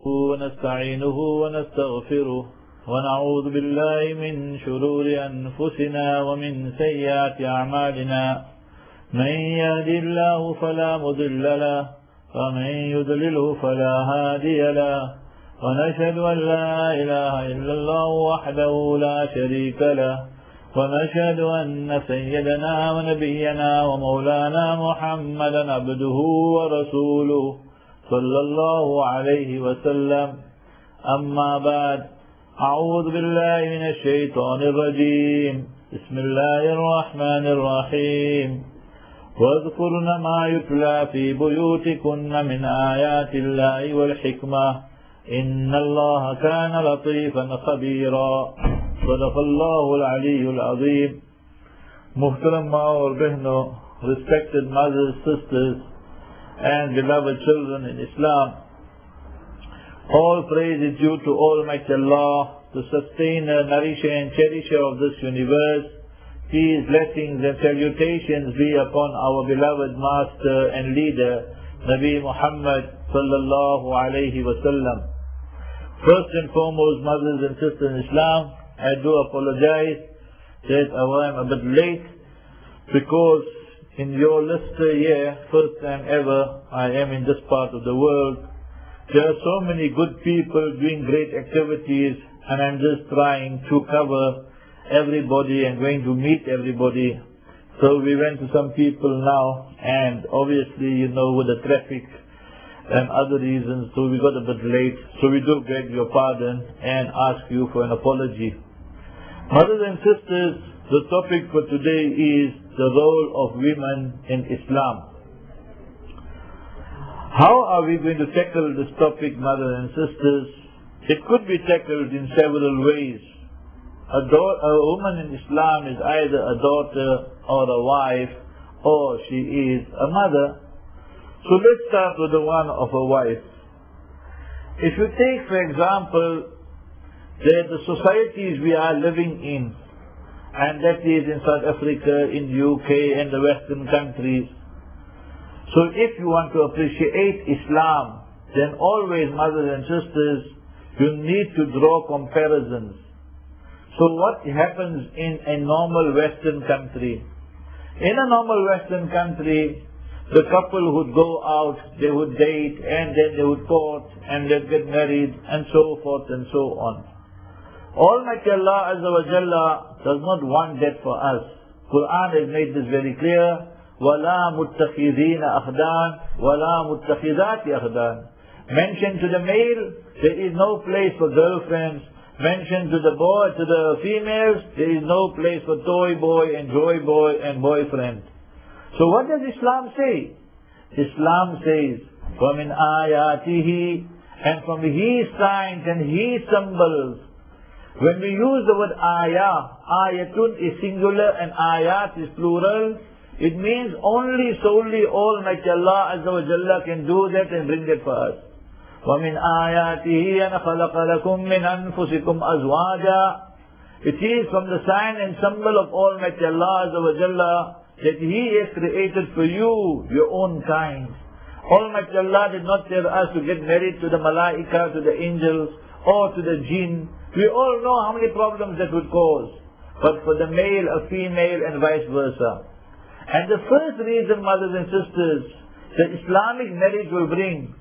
ونستعينه ونستغفره ونعوذ بالله من شرور أنفسنا ومن سيئات أعمالنا من يهد الله فلا مضل له ومن يضلله فلا هادي له ونشهد أن لا إله إلا الله وحده لا شريك له ونشهد أن سيدنا ونبينا ومولانا محمدا عبده ورسوله صلى الله عليه وسلم. أما بعد، أعوذ بالله من الشيطان الرجيم. بسم الله الرحمن الرحيم. واذكرن ما يتلى في بيوتكن من آيات الله والحكمة إن الله كان لطيفا خبيرا. صدق الله العلي العظيم. Muhtaram Maur Behno, respected mothers, sisters, and beloved children in Islam, all praise is due to Almighty Allah, the sustainer, nourisher and cherisher of this universe. Peace, blessings and salutations be upon our beloved master and leader, Nabi Muhammad sallallahu alayhi wa sallam. First and foremost, mothers and sisters in Islam, I do apologize that I am a bit late because in your Lister year, first time ever, I am in this part of the world. There are so many good people doing great activities and I'm just trying to cover everybody and going to meet everybody. So we went to some people now and obviously with the traffic and other reasons, so we got a bit late. So we do beg your pardon and ask you for an apology. Mothers and sisters, the topic for today is the role of women in Islam. How are we going to tackle this topic, mothers and sisters? It could be tackled in several ways. A woman in Islam is either a daughter or a wife, or she is a mother. So let's start with the one of a wife. If you take, for example, that the societies we are living in, and that is in South Africa, in UK and the Western countries. So if you want to appreciate Islam, then always, mothers and sisters, you need to draw comparisons. So what happens in a normal Western country? In a normal Western country, the couple would go out, they would date, and then they would court, and they'd get married, and so forth and so on. Almighty Allah Azza wa Jalla does not want that for us. Quran has made this very clear. وَلَا مُتَّخِذِينَ أَخْدَانِ وَلَا مُتَّخِذَاتِ أَخْدَانِ. Mentioned to the male, there is no place for girlfriends. Mentioned to the boy, to the females, there is no place for toy boy and joy boy and boyfriend. So what does Islam say? Islam says, وَمِنْ آيَاتِهِ, and from His signs and His symbols. When we use the word ayah, ayatun is singular and ayat is plural, it means only solely Almighty Allah Azza wa Jalla can do that and bring that for us. وَمِنْ آيَاتِهِ أَنْ خَلَقَ لَكُم مِّنْ أَنفُسِكُمْ أَزْوَاجًا. It is from the sign and symbol of Almighty Allah Azza wa Jalla that He has created for you your own kind. Almighty Allah did not tell us to get married to the malaika, to the angels, or to the jinn. We all know how many problems that would cause. But for the male, a female, and vice versa. And the first reason, mothers and sisters, that Islamic marriage will bring,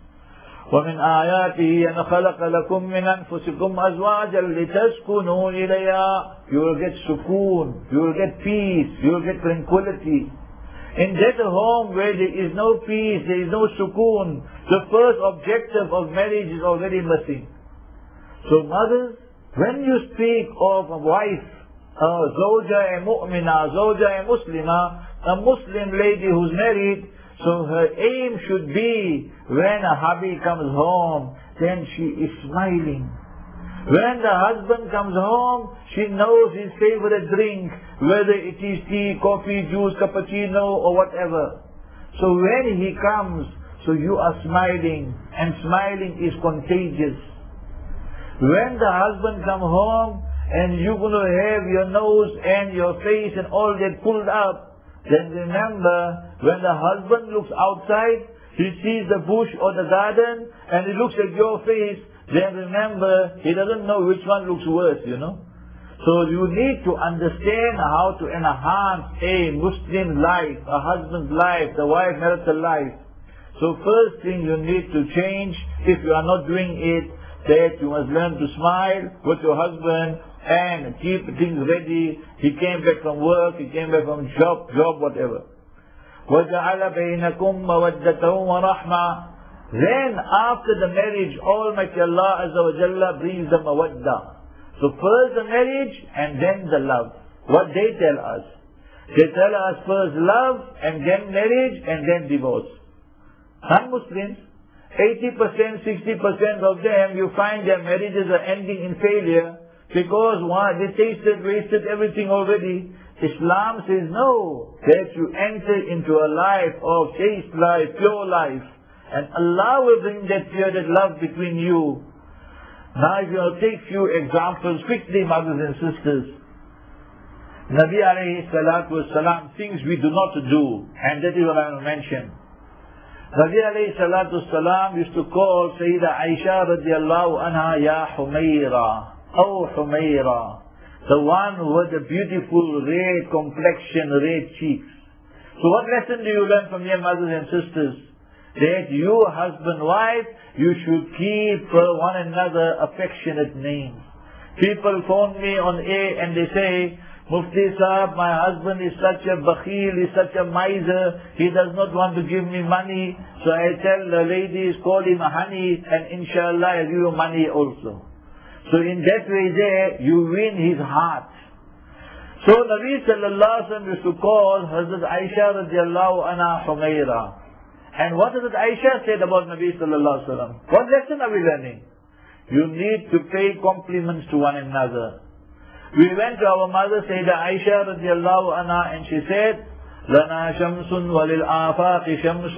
وَمِنْ آيَاتِهِ أَنْ خَلَقَ لَكُم مِّنْ أَنفُسِكُمْ أَزْوَاجًا لِتَسْكُنُوا إِلَيْهَا. You will get sukoon, you will get peace, you will get tranquility. In that home where there is no peace, there is no sukoon, the first objective of marriage is already missing. So mothers, when you speak of a wife, zawja mu'mina, zawja muslima, a Muslim lady who's married, so her aim should be when a hubby comes home, then she is smiling. When the husband comes home, she knows his favorite drink, whether it is tea, coffee, juice, cappuccino or whatever. So when he comes, so you are smiling, and smiling is contagious. When the husband comes home and you're going to have your nose and your face and all that pulled up, then remember, when the husband looks outside, he sees the bush or the garden and he looks at your face, then remember, he doesn't know which one looks worse, you know. So you need to understand how to enhance a Muslim life, a husband's life, the wife's marital life. So first thing you need to change, if you are not doing it, that you must learn to smile with your husband and keep things ready. He came back from work, he came back from job, whatever. وَجَعَلَ بَيْنَكُمْ مَوَدَّةً وَرَحْمَةً. Then after the marriage, Almighty Allah Azza wa Jalla brings the mawadda. So first the marriage and then the love. What they tell us? They tell us first love and then marriage and then divorce. Non-Muslims, 80%, 60% of them, you find their marriages are ending in failure because they tasted, wasted everything already. Islam says no, that you enter into a life of chaste life, pure life, and Allah will bring that pure love between you. Now if you will take few examples quickly, mothers and sisters. Nabi alayhi salatu wasalam, things we do not do, and that is what I will mention. Nabi alayhi salatu wasalam used to call Sayyida Aisha radiallahu anha, Ya Humayra, Oh Humayra, the one with the beautiful red complexion, red cheeks. So what lesson do you learn from here, mothers and sisters? That you, husband, wife, you should keep one another affectionate names. People phone me on air and they say, Mufti Sahab, my husband is such a bakhil, he's such a miser, he does not want to give me money. So I tell the ladies, call him honey, and inshallah I'll give you money also. So in that way there, you win his heart. So Nabi sallallahu alaihi wasallam used to call Hazrat Aisha radiallahu anha Humayra. And what Hazrat Aisha said about Nabi sallallahu alaihi wasallam? What lesson are we learning? You need to pay compliments to one another. We went to our mother Sayyida Aisha radiallahu anha and she said, لَنَا شَمْسٌ وَلِلْآفَاقِ شَمْسُ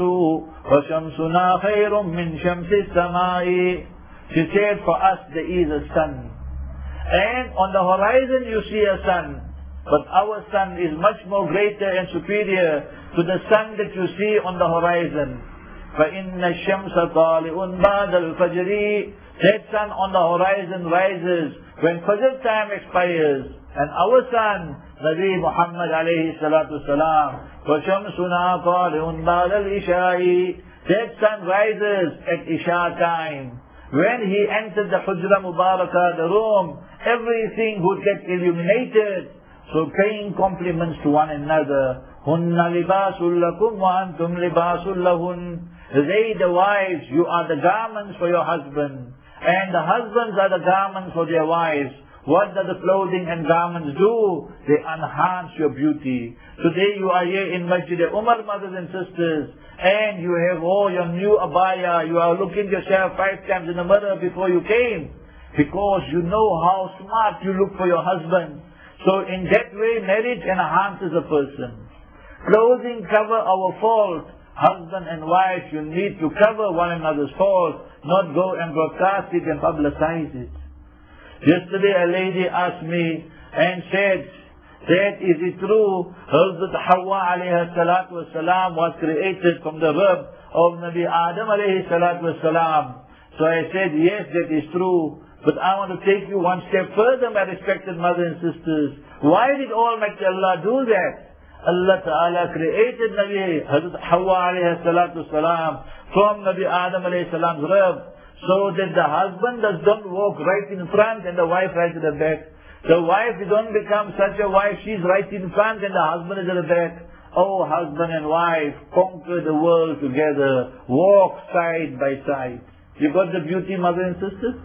وَشَمْسُنَا خَيْرٌ مِّن شَمْسِ السَّمَاءِ. She said, for us there is a sun. And on the horizon you see a sun. But our sun is much more greater and superior to the sun that you see on the horizon. فَإِنَّ الشَّمْسَ طَالِعٌ بَعْدَ الْفَجْرِ. That sun on the horizon rises when Fajr time expires. And our sun, Nabi Muhammad alayhi salatu salam, وَشَمْسُنَا طَالِعٌ بَعْدَ الْإِشَاءِ. That sun rises at Isha time. When he entered the Hujra Mubarakah, the room, everything would get illuminated. So paying compliments to one another. هُنَّ لِبَاسٌ لَكُمْ وَأَنْتُمْ لِبَاسٌ لَهُنْ. They, the wives, you are the garments for your husband. And the husbands are the garments for their wives. What do the clothing and garments do? They enhance your beauty. Today you are here in Masjid Umar, mothers and sisters, and you have your new abaya. You are looking yourself 5 times in the mirror before you came, because you know how smart you look for your husband. So in that way, marriage enhances a person. Clothing cover our fault. Husband and wife, you need to cover one another's fault, not go and broadcast it and publicize it. Yesterday a lady asked me and said, that is it true, Hazrat Hawa alayhi salatu wasalam was created from the rib of Nabi Adam alayhi salatu wasalam. So I said, yes, that is true. But I want to take you one step further, my respected mothers and sisters. Why did Almighty Allah do that? Allah Ta'ala created Nabi Hazrat Hawa alayhi salatu salam from Nabi Adam alayhi salam's rib, so that the husband does not walk right in front and the wife right at the back. The wife don't become such a wife, she's right in front and the husband is at the back. Oh, husband and wife, conquer the world together, walk side by side. You got the beauty, mother and sisters?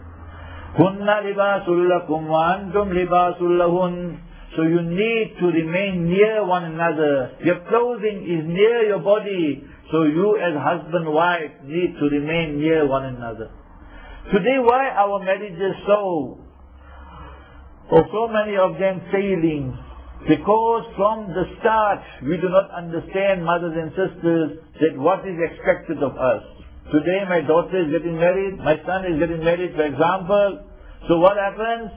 Hunna libasul lakum wa antum libasul lahun. So you need to remain near one another. Your clothing is near your body. So you as husband and wife need to remain near one another. Today why our marriages so many of them failing? Because from the start we do not understand, mothers and sisters, that what is expected of us. Today my daughter is getting married, my son is getting married, for example. So what happens?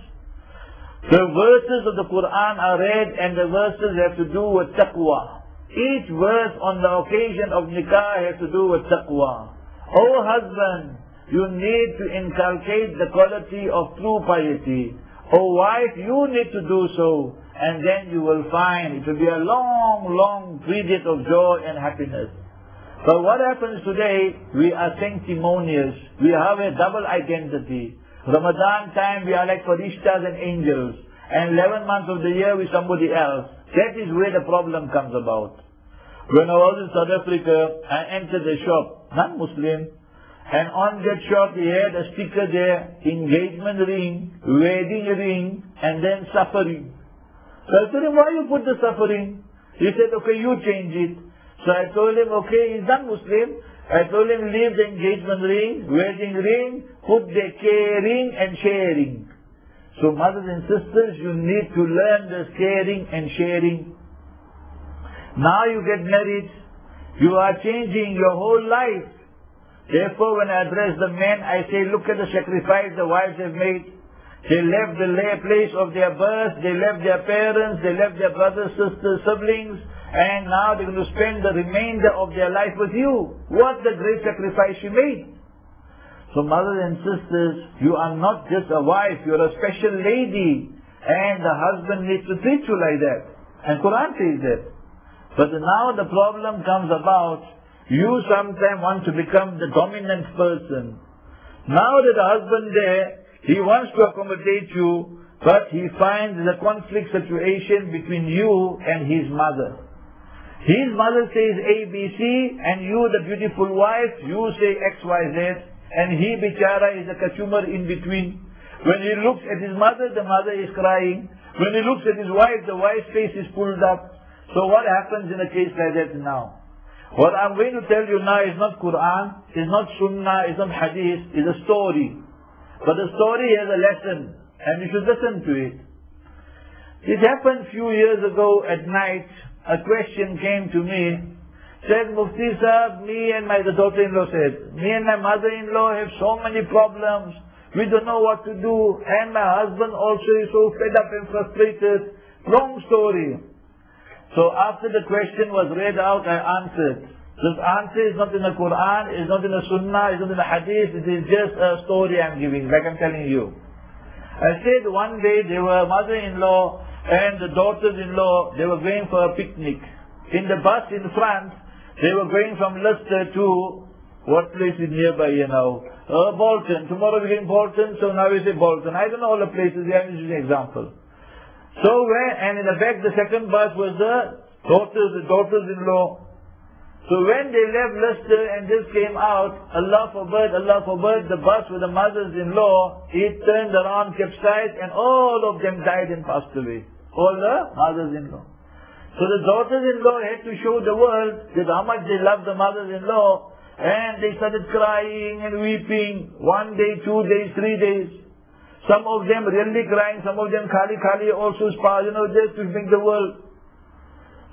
The verses of the Quran are read and the verses have to do with taqwa. Each verse on the occasion of nikah has to do with taqwa. Oh husband, you need to inculcate the quality of true piety. O wife, you need to do so, and then you will find it will be a long, long period of joy and happiness. But what happens today, we are sanctimonious. We have a double identity. Ramadan time, we are like Farishtas and angels. And 11 months of the year, we somebody else. That is where the problem comes about. When I was in South Africa, I entered a shop, non-Muslim, and on that shop he had a sticker there, engagement ring, wedding ring, and then suffering. So I told him, why you put the suffering? He said, okay, you change it. So I told him, okay, he's not Muslim. I told him, leave the engagement ring, wedding ring, put the caring and sharing. So mothers and sisters, you need to learn this caring and sharing. Now you get married, you are changing your whole life. Therefore, when I address the men, I say, look at the sacrifice the wives have made. They left the place of their birth, they left their parents, they left their brothers, sisters, siblings, and now they're going to spend the remainder of their life with you. What the great sacrifice she made. So mothers and sisters, you are not just a wife, you're a special lady, and the husband needs to treat you like that. And Quran says that. But now the problem comes about, you sometimes want to become the dominant person. Now that the husband there, he wants to accommodate you, but he finds the conflict situation between you and his mother. His mother says ABC, and you, the beautiful wife, you say XYZ, and he, bichara, is a consumer in between. When he looks at his mother, the mother is crying. When he looks at his wife, the wife's face is pulled up. So what happens in a case like that now? What I'm going to tell you now is not Quran, is not Sunnah, is not Hadith, is a story. But the story has a lesson, and you should listen to it. It happened a few years ago at night. A question came to me. Said, Mufti Sahab, the daughter-in-law said, me and my mother-in-law have so many problems. We don't know what to do. And my husband also is so fed up and frustrated. Long story. So after the question was read out, I answered. This answer is not in the Quran, is not in the Sunnah, is not in the Hadith. It is just a story I'm giving, like I'm telling you. I said one day they were mother-in-law and the daughters-in-law, they were going for a picnic. In the bus in front, they were going from Leicester to, what place is nearby here now? Bolton. Tomorrow we're going Bolton, so now we say Bolton. I don't know all the places, I'm just an example. So and in the back the second bus was the daughters-in-law. So when they left Leicester and this came out, Allah forbid, the bus with the mothers-in-law, it turned around, capsized, and all of them died and passed away. All the mothers-in-law. So the daughters-in-law had to show the world that how much they love the mothers-in-law, and they started crying and weeping, 1 day, 2 days, 3 days. Some of them really crying, some of them khali also spa, just to make the world.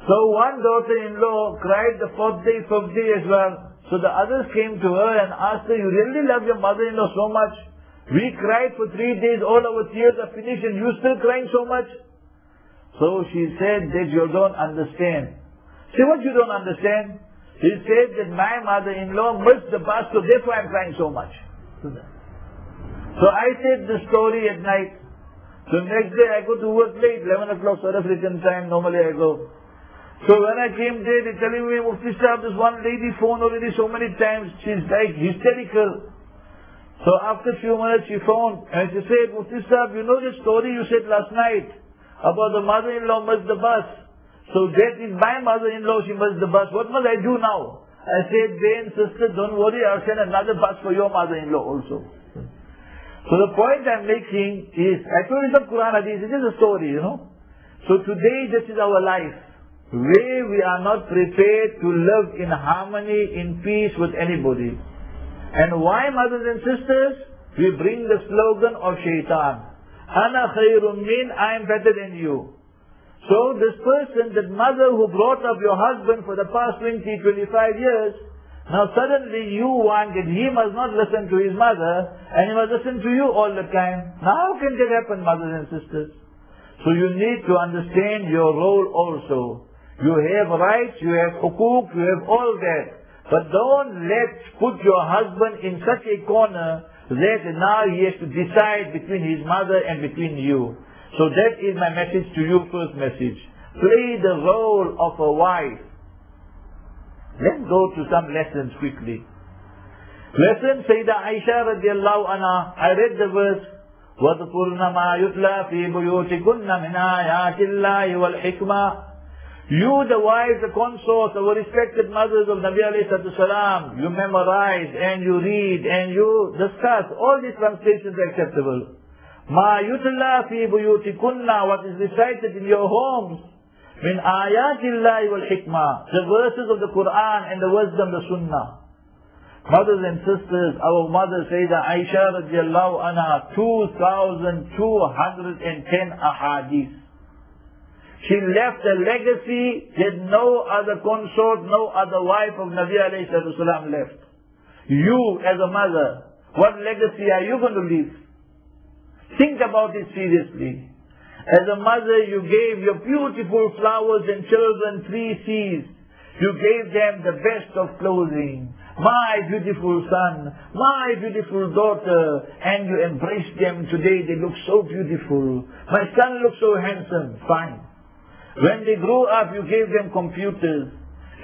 So one daughter-in-law cried the 4th day, 5th day as well. So the others came to her and asked her, you really love your mother-in-law so much? We cried for 3 days, all our tears are finished and you still crying so much? So she said that you don't understand. Say, what you don't understand? He said that my mother-in-law missed the bus, so therefore I'm crying so much. So I said the story at night. So next day I go to work late, 11 o'clock South African time, normally I go. So when I came there, they're telling me, Mufti Sahab, this one lady phoned already so many times, she's like hysterical. So after a few minutes she phoned and she said, Mufti Sahab, you know the story you said last night about the mother-in-law missed the bus. So that is my mother-in-law, she missed the bus. What must I do now? I said, Ben, sister, don't worry, I'll send another bus for your mother-in-law also. So the point I'm making is, I told you it's not Quran Hadith, it is a story, So today this is our life. Where we are not prepared to live in harmony, in peace with anybody. And why, mothers and sisters? We bring the slogan of shaitan. Ana khayrun min, I am better than you. So this person, that mother who brought up your husband for the past 20, 25 years, now suddenly you want that he must not listen to his mother, and he must listen to you all the time. Now how can that happen, mothers and sisters? So you need to understand your role also. You have rights, you have hukuk, you have all that. But don't put your husband in such a corner that now he has to decide between his mother and between you. So that is my message to you, first message. Play the role of a wife. Let's go to some lessons quickly. Lesson Sayyidah Aisha radiallahu anha. I read the verse. وَاذْكُرْنَ مَا يُتْلَى فِي بُيُوتِكُنَّ مِنْ آيَاتِ اللَّهِ وَالْحِكْمَةِ. You, the wives, the consorts, our respected mothers of Nabi alayhi salatu salam, you memorize and you read and you discuss. All these translations are acceptable. مَا يُتْلَى فِي بُيُوتِكُنَّ, what is recited in your homes. مِنْ آيَاتِ اللَّهِ وَالْحِكْمَةِ, the verses of the Quran and the wisdom, the Sunnah. Mothers and sisters, our mother Sayyidah Aisha radiallahu anha, 2,210 ahadith. She left a legacy that no other consort, no other wife of Nabi alayhi salatu salam left. You as a mother, what legacy are you going to leave? Think about it seriously. As a mother, you gave your beautiful flowers and children 3 C's. You gave them the best of clothing. My beautiful son, my beautiful daughter, and you embraced them today. They look so beautiful. My son looks so handsome. Fine. When they grew up, you gave them computers.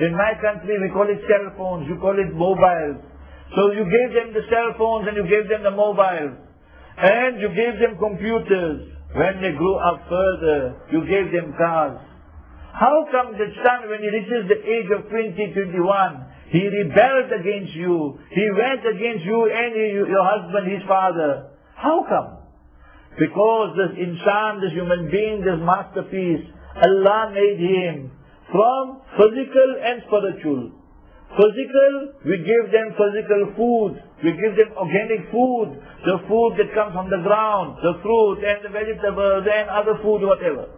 In my country, we call it cell phones. You call it mobiles. So you gave them the cell phones and you gave them the mobiles. And you gave them computers. When they grew up further, you gave them cars. How come the son, when he reaches the age of 20, 21, he rebelled against you? He went against you and your husband, his father. How come? Because this insan, this human being, this masterpiece, Allah made him from physical and spiritual. Physical, we give them physical food. We give them organic food. The food that comes from the ground, the fruit and the vegetables and other food, whatever.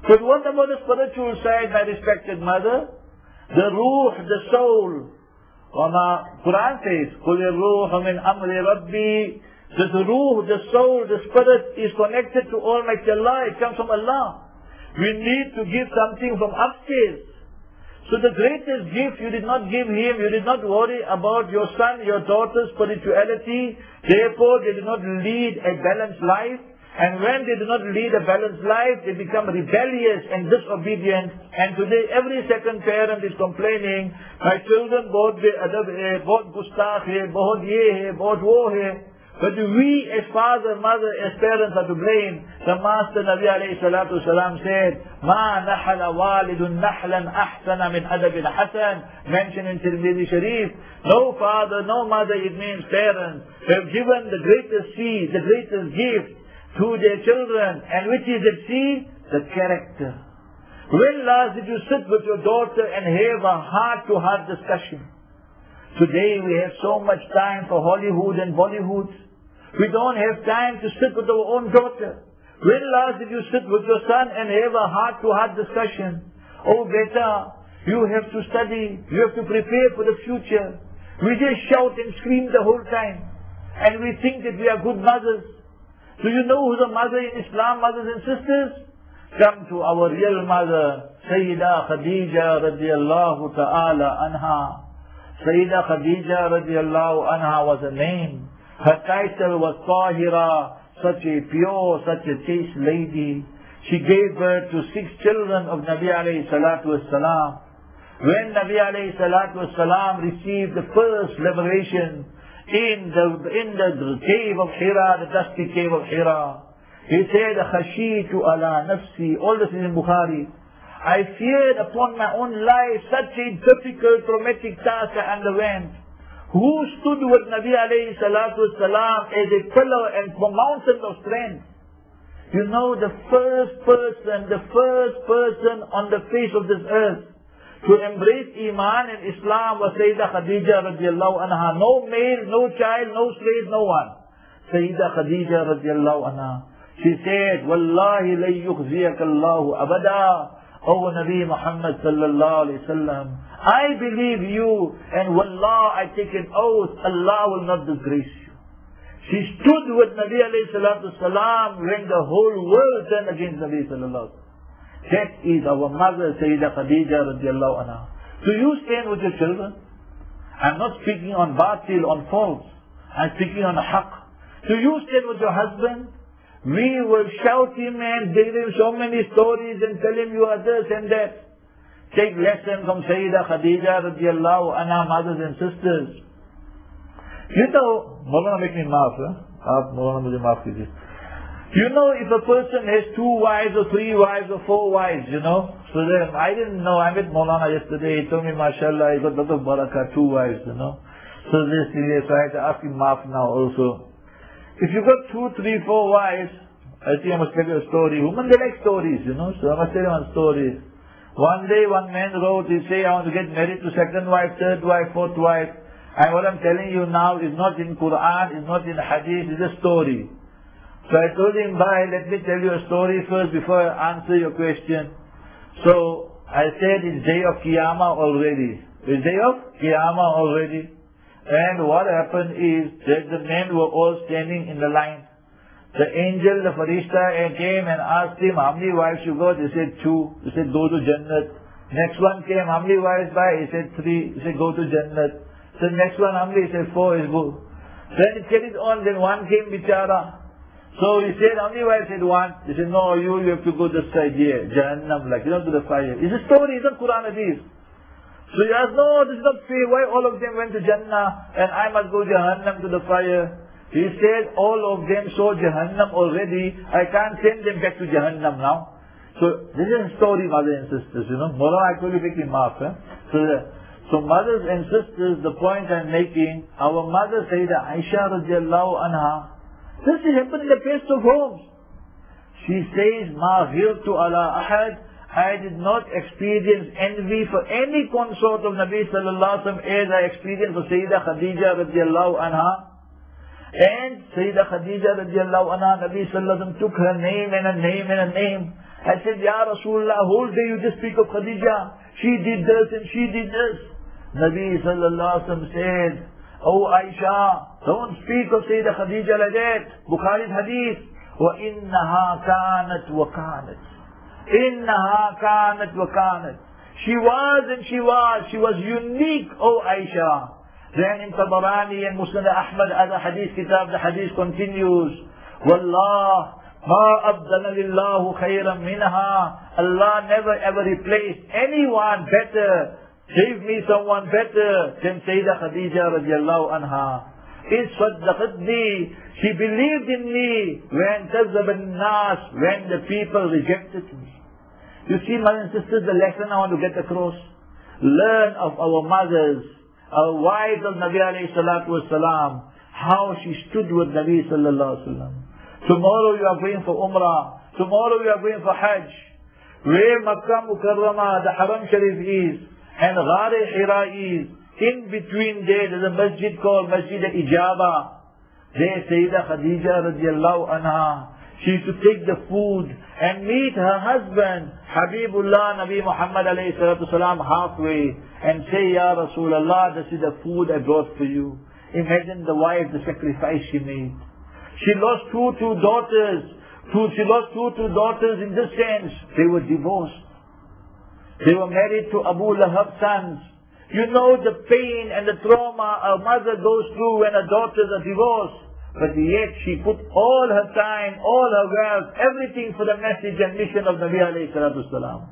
But what about the spiritual side, my respected mother? The ruh, the soul. Quran says, قُلِ الرُّوحُ مِنْ أَمْرِ رَبِّي. The ruh, the soul, the spirit is connected to Almighty Allah. It comes from Allah. We need to give something from upstairs. So the greatest gift you did not give him, you did not worry about your son, your daughter's spirituality. Therefore, they did not lead a balanced life. And when they do not lead a balanced life, they become rebellious and disobedient. And today, every second parent is complaining, my children bahut gustakh hai, bahut ye hai, bahut wo hai. But we as father, mother, as parents are to blame. The Master Nabi alayhi salatu salam said, مَا نَحَلَ وَالِدٌ نَحْلًا أَحْسَنَ مِنْ أَدَبٍ حَسَنٍ, mentioned in Tirmidhi Sharif. No father, no mother, it means parents, have given the greatest seed, the greatest gift to their children. And which is that seed? The character. When last did you sit with your daughter and have a heart-to-heart discussion? Today we have so much time for Hollywood and Bollywood. We don't have time to sit with our own daughter. When last did you sit with your son and have a heart-to-heart discussion? Oh beta, you have to study, you have to prepare for the future. We just shout and scream the whole time. And we think that we are good mothers. Do you know who's a mother in Islam, mothers and sisters? Come to our real mother, Sayyidah Khadija radiallahu ta'ala anha. Sayyidah Khadija radiallahu anha was a name. Her title was Tahira, such a pure, such a chaste lady. She gave birth to 6 children of Nabi alayhi salatu wassalam. When Nabi alayhi salatu wassalam received the first liberation in the cave of Hira, the dusty cave of Hira, he said, Khashitu ala nafsi. All this is in Bukhari. I feared upon my own life such a difficult, traumatic task I underwent. Who stood with Nabi alayhi salatu wasalam as a pillar and mountain of strength? You know, the first person on the face of this earth to embrace Iman and Islam was Sayyidah Khadija radiallahu anha. No male, no child, no slave, no one. Sayyidah Khadija radiallahu anha. She said, Wallahi la yukhziyaka Allahu abada. O Nabi Muhammad sallallahu alayhi wasallam, I believe you, and wallah, I take an oath, Allah will not disgrace you. She stood with Nabi alayhi salatu salam when the whole world turned against Nabi sallallahu alayhi wasallam. That is our mother, Sayyidah Khadija radiallahu anha. Do you stand with your children? I'm not speaking on batil, on false. I'm speaking on haqq. So you stand with your husband, we will shout him and give him so many stories and tell him you are this and that. Take lesson from Sayyidah Khadija radiallahu anha, mothers and sisters. You know, Maulana make me maaf, Maulana mujhe maaf kijiye. You know, if a person has 2 wives or 3 wives or 4 wives, you know. So then, I didn't know, I met Maulana yesterday, he told me, mashallah, he got a lot of barakah, 2 wives, you know. So this, so I had to ask him maaf now also. If you got 2, 3, 4 wives, I think I must tell you a story. Women, they like stories, you know, so I must tell you one story. One day, one man wrote, he said, I want to get married to 2nd wife, 3rd wife, 4th wife. And what I'm telling you now is not in Quran, is not in Hadith, it's a story. So I told him, bye, let me tell you a story first before I answer your question. So I said, it's day of Qiyamah already. It's day of Qiyamah already. And what happened is that the men were all standing in the line. The angel, the Farishta came and asked him, how many wives you got? He said 2. He said, go to Jannat. Next one came, how many wives by? He said 3. He said, go to Jannat. So next one, how many? He said 4. He said, go. Then it carried on, then one came, Bichara. So he said, how many wives? He said 1. He said, no, you have to go this side here, Jahannam, like, you don't do the fire. It's a story, it's not Quran Hadith. So he asked, no, this is not fair. Why all of them went to Jannah and I must go Jahannam to the fire? He said, all of them saw Jahannam already. I can't send them back to Jahannam now. So this is a story, mothers and sisters, you know. Maulana actually making maaf. So mothers and sisters, the point I'm making, our mother Sayyidah Aisha radiallahu anha, this happened in the best of homes. She says, Ma ghirtu ala ahad, I did not experience envy for any consort of Nabi sallallahu alaihi wasallam as I experienced for Sayyidah Khadija radiallahu anha. And Sayyidah Khadija radiallahu anha, Nabi sallallahu alaihi wasallam took her name and a name and a name. I said, Ya Rasulullah, whole day you just speak of Khadija. She did this and she did this. Nabi sallallahu alaihi wasallam said, Oh Aisha, don't speak of Sayyidah Khadija like that. Bukhari's hadith. وَإِنَّهَا كَانَتْ وَكَانَتْ إِنَّهَا كَانَتْ وَكَانَتْ She was and she was. She was unique, oh Aisha. Then in Tabarani and Musnad Ahmad, as a hadith kitab, the hadith continues. Wallah, ma abdana lillahu khayran minha. Allah never ever replaced anyone better. Gave me someone better than Sayyidah Khadija radiallahu anha. Is saddaqatni. She believed in me when kazzaban nas, when the people rejected me. You see, mothers and sisters, the lesson I want to get across. Learn of our mothers, our wives of Nabi alayhi salatu wasalam, how she stood with Nabi sallallahu alayhi wa sallam. Tomorrow you are going for Umrah. Tomorrow you are going for Hajj. Where Makkah Mukarramah, the Haram Sharif is, and Ghar Hira is, in between there's a masjid called Masjid Ijaba. There Sayyidah Khadija radiallahu anha, she used to take the food and meet her husband, Habibullah Nabi Muhammad alayhi salatu salam, halfway and say, Ya Rasulullah, this is the food I brought for you. Imagine the wife, the sacrifice she made. She lost two daughters. She lost two daughters in this sense. They were divorced. They were married to Abu Lahab's sons. You know the pain and the trauma a mother goes through when her daughters are divorced. But yet she put all her time, all her wealth, everything for the message and mission of Nabi alayhi salatu salam.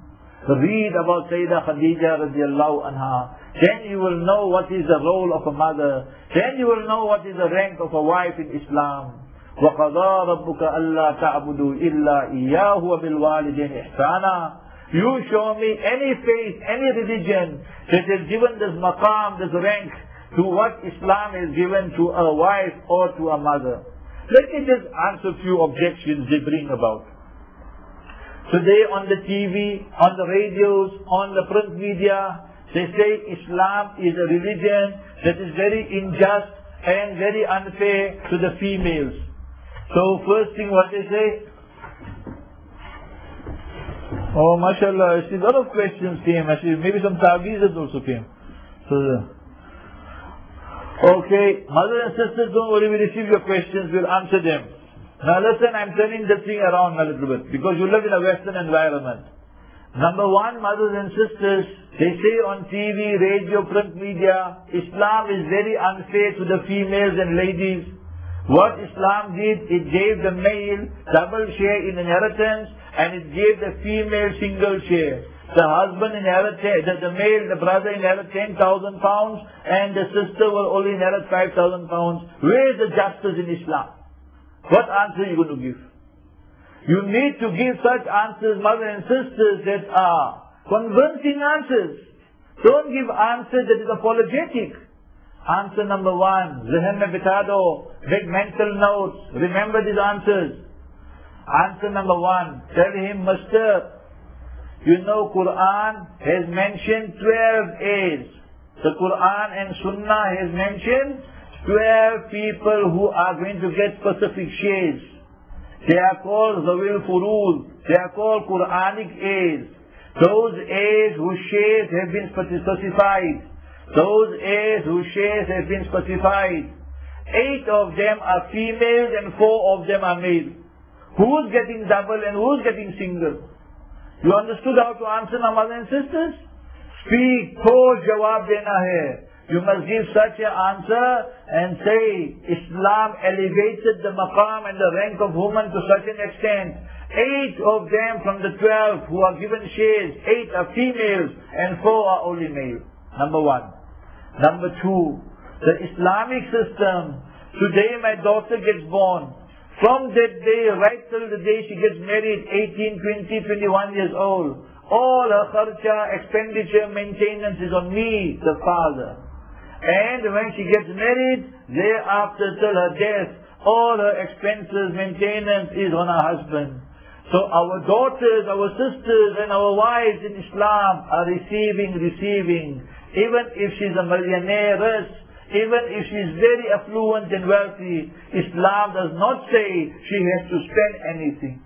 Read about Sayyidah Khadija radiallahu anha. Then you will know what is the role of a mother. Then you will know what is the rank of a wife in Islam. وَقَضَى رَبُّكَ أَلَّا تَعْبُدُوا إِلَّا إِيَّاهُ وَبِالْوَالِدَيْنِ إِحْسَانًا. You show me any faith, any religion that has given this maqam, this rank to what Islam has given to a wife or to a mother. Let me just answer a few objections they bring about. Today on the TV, on the radios, on the print media, they say Islam is a religion that is very unjust and very unfair to the females. So first thing what they say, oh, mashallah, I see a lot of questions came. I see maybe some ta'weezes also came. So, okay, mothers and sisters, don't worry, we receive your questions, we'll answer them. Now listen, I'm turning the thing around a little bit, because you live in a Western environment. Number one, mothers and sisters, they say on TV, radio, print media, Islam is very unfair to the females and ladies. What Islam did, it gave the male double share in inheritance and it gave the female single share. The husband inherited, the male, the brother inherited 10,000 pounds and the sister will only inherit 5,000 pounds. Where is the justice in Islam? What answer are you going to give? You need to give such answers, mothers and sisters, that are convincing answers. Don't give answers that is apologetic. Answer number one, Zihan mein bita do, make mental notes, remember these answers. Answer number one, tell him, Mister, you know Quran has mentioned 12 A's. The Quran and Sunnah has mentioned 12 people who are going to get specific shares. They are called Zawil Furuz. They are called Quranic A's. Those A's whose shares have been specified. Those A's whose shares have been specified. 8 of them are females and 4 of them are male. Who's getting double and who's getting single? You understood how to answer now, mothers and sisters? Speak, thod jawab dena hai. You must give such an answer and say, Islam elevated the maqam and the rank of women to such an extent. 8 of them from the 12 who are given shares, 8 are females and 4 are only male. Number one. Number two, the Islamic system. Today my daughter gets born. From that day, right till the day she gets married, 18, 20, 21 years old, all her kharcha, expenditure, maintenance is on me, the father. And when she gets married, thereafter till her death, all her expenses, maintenance is on her husband. So our daughters, our sisters and our wives in Islam are receiving. Even if she's a millionaire, even if she's very affluent and wealthy, Islam does not say she has to spend anything.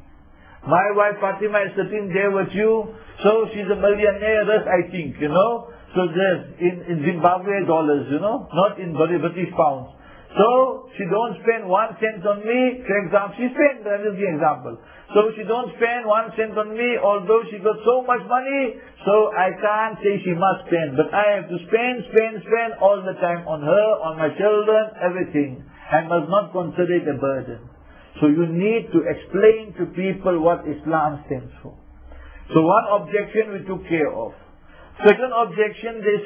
My wife Fatima is sitting there with you, so she's a millionaire, I think, you know. So there's in Zimbabwe dollars, you know, not in British pounds. So she don't spend 1 cent on me, for example. She spends, that is the example. So she don't spend 1 cent on me, although she got so much money, so I can't say she must spend. But I have to spend all the time on her, on my children, everything. And must not consider it a burden. So you need to explain to people what Islam stands for. So one objection we took care of. Second objection, they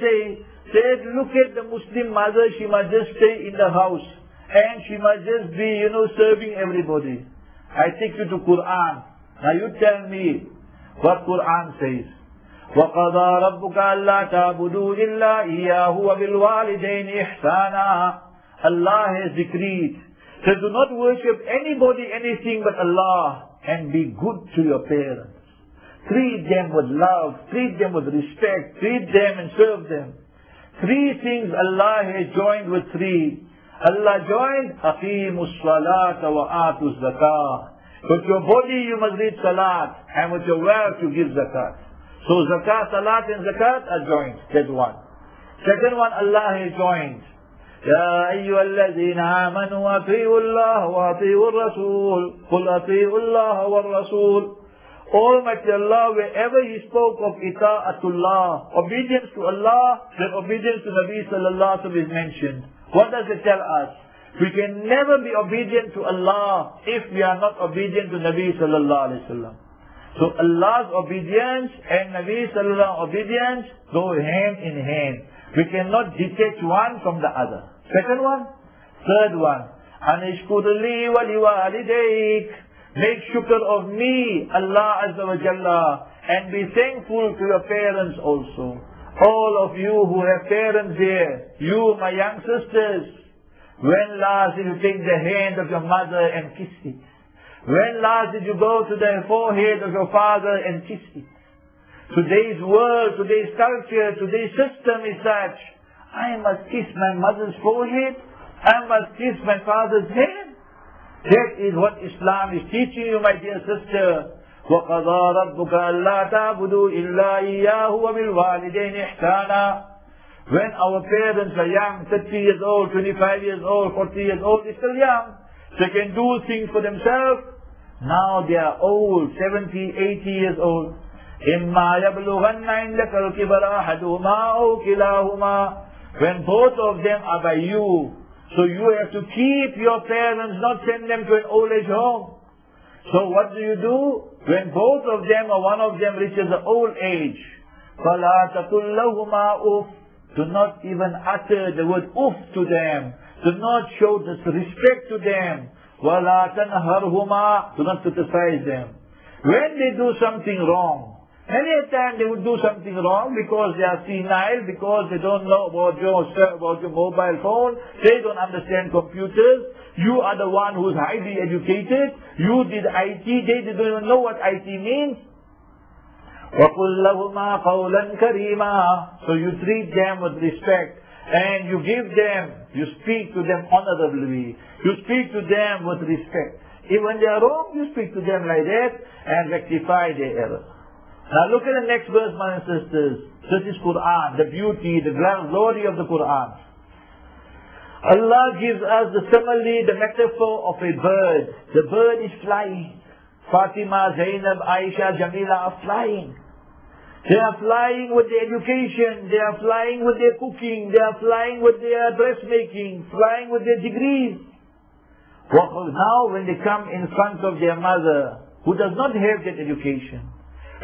said, look at the Muslim mother, she must just stay in the house. And she must just be, you know, serving everybody. I take you to Quran. Now you tell me what Quran says. وَقَضَى رَبُّكَ أَلَّا تَعْبُدُوا إِلَّا إِيَّاهُ وَبِالْوَالِدَيْنِ إِحْسَانًا. Allah has decreed. So do not worship anybody, anything but Allah. And be good to your parents. Treat them with love. Treat them with respect. Treat them and serve them. 3 things Allah has joined with 3. Allah joined, أَقِيمُوا الصَّلَاةَ وَآتُوا الزَّكَاةَ. With your body you must read salat, and with your wealth you give zakat. So zakat, salat and zakat are joined. That's one. Second one, Allah has joined. يَا أَيُّهَا الَّذِينَ آمَنُوا أَطِيعُوا اللَّهَ وَأَطِيعُوا الرَّسُولَ قُلْ أَطِيعُوا اللَّهَ وَالرَّسُولَ. Almighty Allah, wherever He spoke of ita'atullah, obedience to Allah, then obedience to Nabi sallallahu alaihi wasallam is mentioned. What does it tell us? We can never be obedient to Allah if we are not obedient to Nabi sallallahu alaihi wasallam. So Allah's obedience and Nabi sallallahu obedience go hand in hand. We cannot detach one from the other. Second one. Third one. Anishkur li wa liwalidayk. Make shukr of me, Allah Azza wa Jalla, and be thankful to your parents also. All of you who have parents here, you my young sisters, when last did you take the hand of your mother and kiss it? When last did you go to the forehead of your father and kiss it? Today's world, today's culture, today's system is such. I must kiss my mother's forehead. I must kiss my father's hand. That is what Islam is teaching you, my dear sister. وَقَضَى رَبُّكَ أَلَّا تَعْبُدُوا إِلَّا إِيَّاهُ وَبِالْوَالِدَيْنِ إِحْسَانًا. When our parents are young, 30 years old, 25 years old, 40 years old, they're still young. They can do things for themselves. Now they are old, 70, 80 years old. إِمَّا يَبْلُغَنَّ عِنْدَكَ الْكِبَرَ أَحَدُهُمَا أَوْ كِلَاهُمَا. When both of them are by you, so you have to keep your parents, not send them to an old age home. So what do? When both of them or one of them reaches the old age, فَلَا تَقُلْ لَهُمَا أُفْ. Do not even utter the word uff to them. Do not show disrespect to them. وَلَا تَنْهَرْهُمَا. Do not criticize them. When they do something wrong, many a time they would do something wrong because they are senile, because they don't know about your mobile phone, they don't understand computers. You are the one who's highly educated. You did IT, they don't even know what IT means. وَقُلْ لَهُمَا قَوْلًا كَرِيمًا. So you treat them with respect, and you give them, you speak to them honorably, you speak to them with respect. If when they are wrong, you speak to them like that and rectify their error. Now look at the next verse, my sisters. This is Quran, the beauty, the glory of the Quran. Allah gives us the simile, the metaphor of a bird. The bird is flying. Fatima, Zainab, Aisha, Jamila are flying. They are flying with their education, they are flying with their cooking, they are flying with their dressmaking, flying with their degrees. Now when they come in front of their mother, who does not have that education,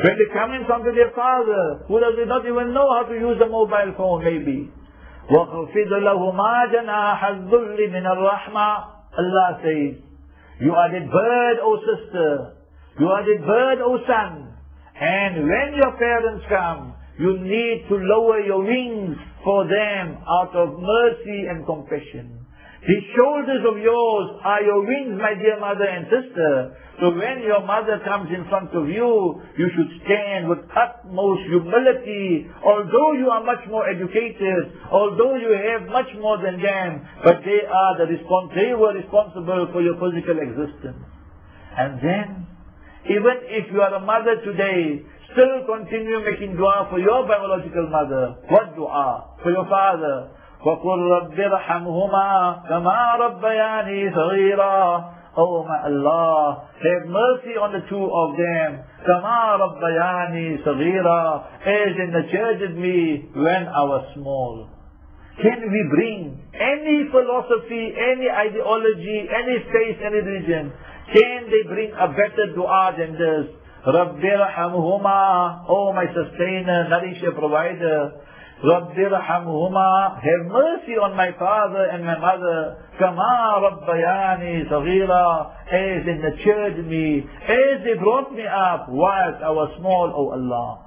when they come in front of their father, who does not even know how to use a mobile phone maybe, وَخَفِضْ لَهُمَا جَنَاحَ الذُّلِّ مِنَ الرَّحْمَةِ. Allah says, you are the bird, O sister. You are the bird, O son. And when your parents come, you need to lower your wings for them out of mercy and compassion. The shoulders of yours are your wings, my dear mother and sister. So when your mother comes in front of you, you should stand with utmost humility. Although you are much more educated, although you have much more than them, but they were responsible for your physical existence. And then, even if you are a mother today, still continue making dua for your biological mother. What dua? For your father. وَقُلْ رَبِّ رَحَمْهُمَا كَمَا رَبَّيَانِي صَغِيرًا. Oh my Allah, have mercy on the two of them. كَمَا رَبَّيَانِي صَغِيرًا. As they nurtured me when I was small. Can we bring any philosophy, any ideology, any faith, any religion? Can they bring a better dua than this? رَبِّ رَحَمْهُمَا. Oh my sustainer, nourisher, provider. رَبِّ رَحَمْهُمَا. Have mercy on my father and my mother. كَمَا رَبَّيَانِي صَغِيرًا. As they nurtured me, as they brought me up whilst I was small, O Allah.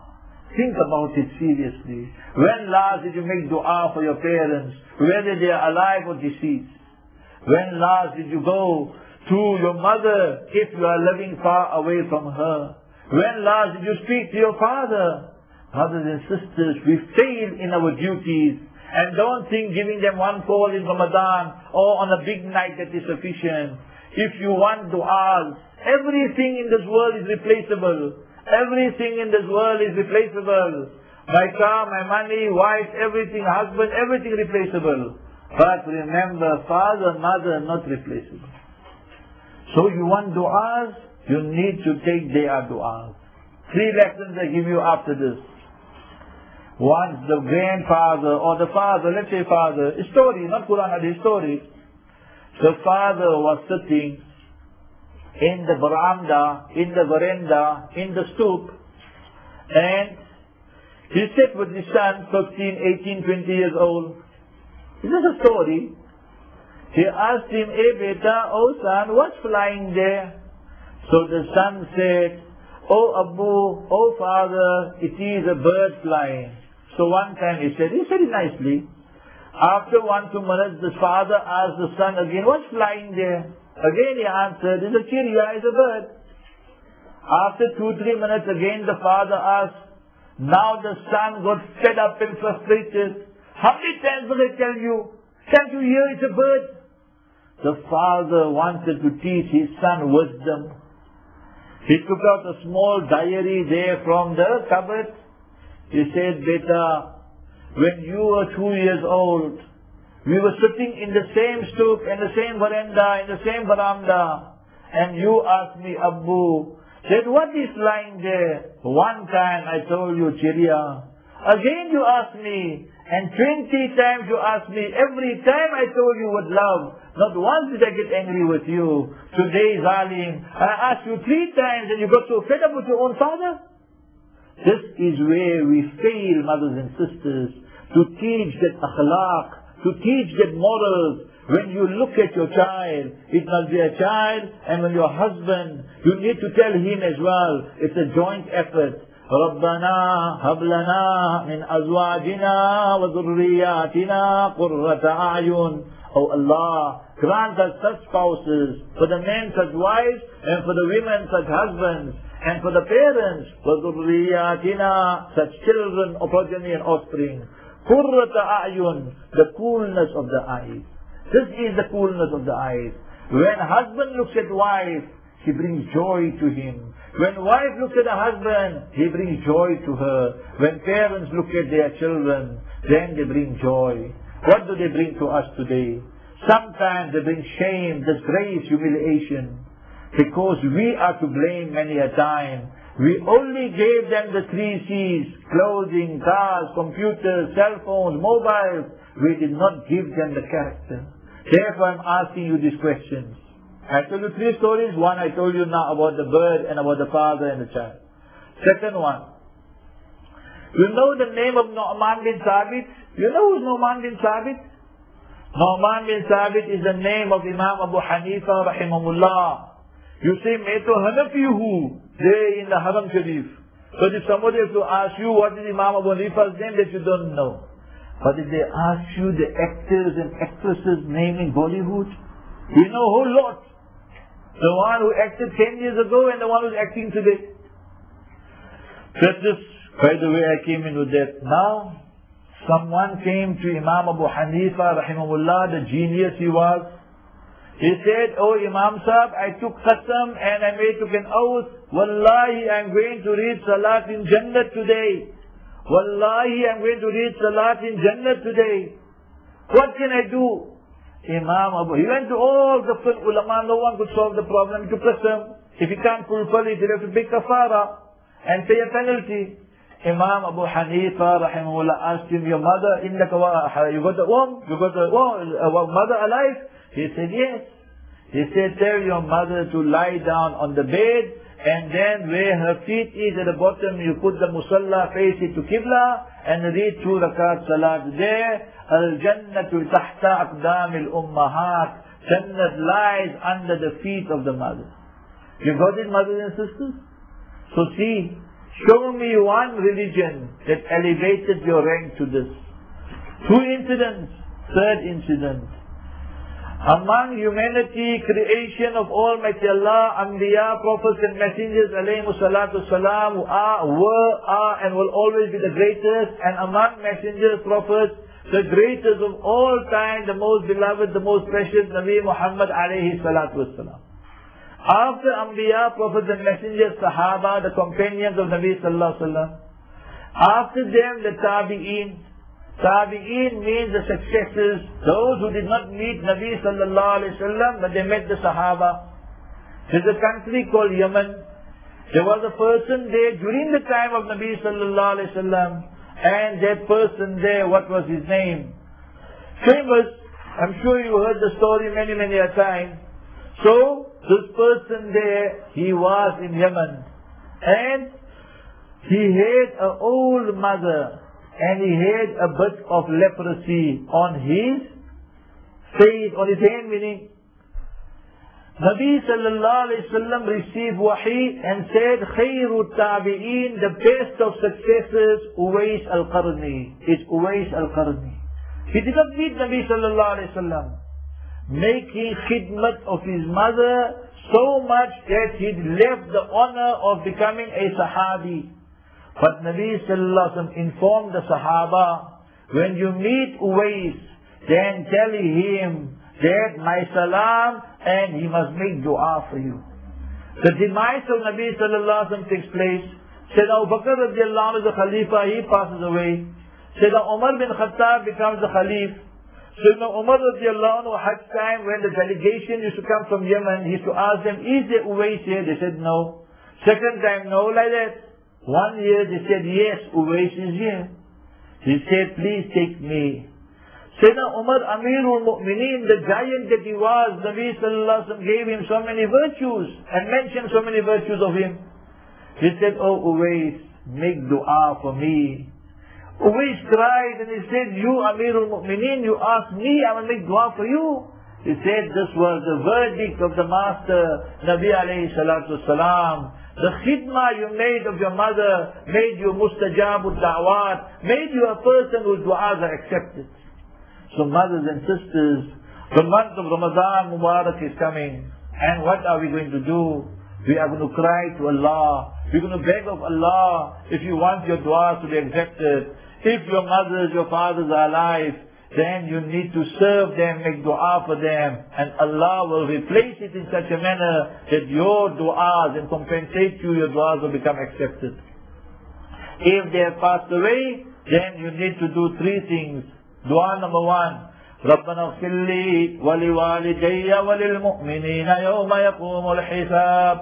Think about it seriously. When last did you make dua for your parents, whether they are alive or deceased? When last did you go to your mother if you are living far away from her? When last did you speak to your father? Brothers and sisters, we fail in our duties, and don't think giving them one call in Ramadan or on a big night that is sufficient. If you want du'as, everything in this world is replaceable. Everything in this world is replaceable. My car, my money, wife, everything, husband, everything replaceable. But remember, father, mother, not replaceable. So you want du'as, you need to take their du'as. 3 lessons I give you after this. Once the grandfather or the father, let's say father, a story, not Quran, a story. The father was sitting in the veranda, in the stoop, and he sat with his son, 15, 18, 20 years old. This is a story. He asked him, "Hey beta, oh son, what's flying there?" So the son said, "Oh Abu, oh father, it is a bird flying." So one time he said it nicely. After 1-2 minutes, the father asked the son again, "What's flying there?" Again he answered, "It's a chiriya, it's a bird." After 2-3 minutes, again the father asked. Now the son got fed up and frustrated. "How many times will I tell you? Can't you hear it's a bird?" The father wanted to teach his son wisdom. He took out a small diary there from the cupboard. He said, "Beta, when you were 2 years old, we were sitting in the same stoop, in the same veranda, in the same veranda, and you asked me, 'Abu, Said, what is lying there? One time I told you, Chiria. Again you asked me. And 20 times you asked me. Every time I told you with love. Not once did I get angry with you. Today, Zalim, I asked you 3 times and you got so fed up with your own father? This is where we fail, mothers and sisters, to teach that akhlaq, to teach that morals. When you look at your child, it must be a child, and when your husband, you need to tell him as well. It's a joint effort. رَبَّنَا هَبْ لَنَا مِنْ أَزْوَاجِنَا وَذُرِّيَّاتِنَا قُرَّةَ أَعْيُنٍ. Oh Allah, grant us such spouses, for the men such wives, and for the women such husbands, and for the parents, وَذُرِّيَّاتِنَا such children, or progeny and offspring. قُرَّةَ أَعْيُنٍ, the coolness of the eyes. This is the coolness of the eyes. When husband looks at wife, he brings joy to him. When wife looks at a husband, he brings joy to her. When parents look at their children, then they bring joy. What do they bring to us today? Sometimes they bring shame, disgrace, humiliation. Because we are to blame many a time. We only gave them the 3 C's, clothing, cars, computers, cell phones, mobiles. We did not give them the character. Therefore, I'm asking you these questions. I told you 3 stories. One I told you now about the bird and about the father and the child. Second one. You know the name of Nu'man bin Thabit? You know who's Nu'man bin Thabit? Nu'man bin Thabit is the name of Imam Abu Hanifa rahimahullah. You say, मैं तो हनफी हूँ, there in the Haram Sharif. So if somebody has to ask you what is Imam Abu Hanifa's name, that you don't know. But if they ask you the actors and actresses' name in Bollywood, you know a whole lot. The one who acted 10 years ago and the one who's acting today. That's just, by the way, I came in with that. Now, someone came to Imam Abu Hanifa, rahimahullah, the genius he was. He said, oh Imam Sahib, I took qasam and I took an oath. Wallahi, I'm going to read Salat in Jannah today. Wallahi, I'm going to read Salat in Jannah today. What can I do? Imam Abu, he went to all the ulama, no one could solve the problem. He took qasam. If he can't fulfill it, he'll have to pay kafara and pay a penalty. Imam Abu Hanifa, rahimahullah, asked him, your mother, you got a mother alive? He said, yes. He said, tell your mother to lie down on the bed, and then where her feet is at the bottom, you put the musalla, face it to Qibla, and read 2 rakat salat there. Al-Jannatu tahta aqdam al-ummahat. Jannat lies under the feet of the mother. You got it, mothers and sisters? So see, show me one religion that elevated your rank to this. 2 incidents. Third incident. Among humanity, creation of Almighty Allah, Anbiya, prophets and messengers, alayhimu salatu salam, who are, and will always be the greatest, and among messengers, prophets, the greatest of all time, the most beloved, the most precious, Nabi Muhammad alayhi salatu wasalam. After Anbiya, prophets and messengers, Sahaba, the companions of Nabi sallallahu alaihi wasallam. After them, the Tabi'een. Tabi'een means the successors, those who did not meet Nabi sallallahu alaihi wasallam, but they met the Sahaba. There's a country called Yemen. There was a person there during the time of Nabi sallallahu alaihi wasallam, and that person there, what was his name? Famous. I'm sure you heard the story many a time. So, this person there, he was in Yemen, and he had an old mother, and he had a bit of leprosy on his face, on his hand, meaning. Nabi sallallahu alayhi wasallam received wahi and said, Khairu tabi'een, the best of successors, Uwais al-Qarni. It's Uwais al-Qarni. He did not meet Nabi sallallahu alayhi wasallam, making khidmat of his mother so much that he left the honor of becoming a sahabi. But Nabi sallallahu alaihi wasallam informed the Sahaba, when you meet Uwais, then tell him that my salam, and he must make dua for you. The demise of Nabi sallallahu alaihi wasallam takes place. Sayyidina Abu Bakr radiallahu anhu is the Khalifa, he passes away. Sayyidina Umar bin Khattab becomes the Khalif. Sayyidina Umar radiallahu anhu, Hajj time, when the delegation used to come from Yemen, he used to ask them, is there Uwais here? They said no. Second time, no, like that. 1 year, they said, yes, Uwais is here. He said, please take me. Sayyidina Umar, Amirul Mu'mineen, the giant that he was, Nabi Sallallahu Alaihi Wasallam gave him so many virtues and mentioned so many virtues of him. He said, oh Uwais, make dua for me. Uwais cried and he said, you Amirul Mu'mineen, you asked me, I will make dua for you. He said, this was the verdict of the Master, Nabi alayhi salatu wasalam. The khidmah you made of your mother made you mustajabud da'wat, made you a person whose du'as are accepted. So mothers and sisters, the month of Ramadan Mubarak is coming. And what are we going to do? We are going to cry to Allah. We're going to beg of Allah if you want your du'as to be accepted. If your mothers, your fathers are alive, then you need to serve them, make dua for them, and Allah will replace it in such a manner that your du'as and compensate you, your du'as will become accepted. If they have passed away, then you need to do 3 things. Dua number 1, رَبَّنَا اغْفِرْ لِي وَلِوَالِدَيَّ وَلِلْمُؤْمِنِينَ يَوْمَ يَقُومُ الْحِسَابِ.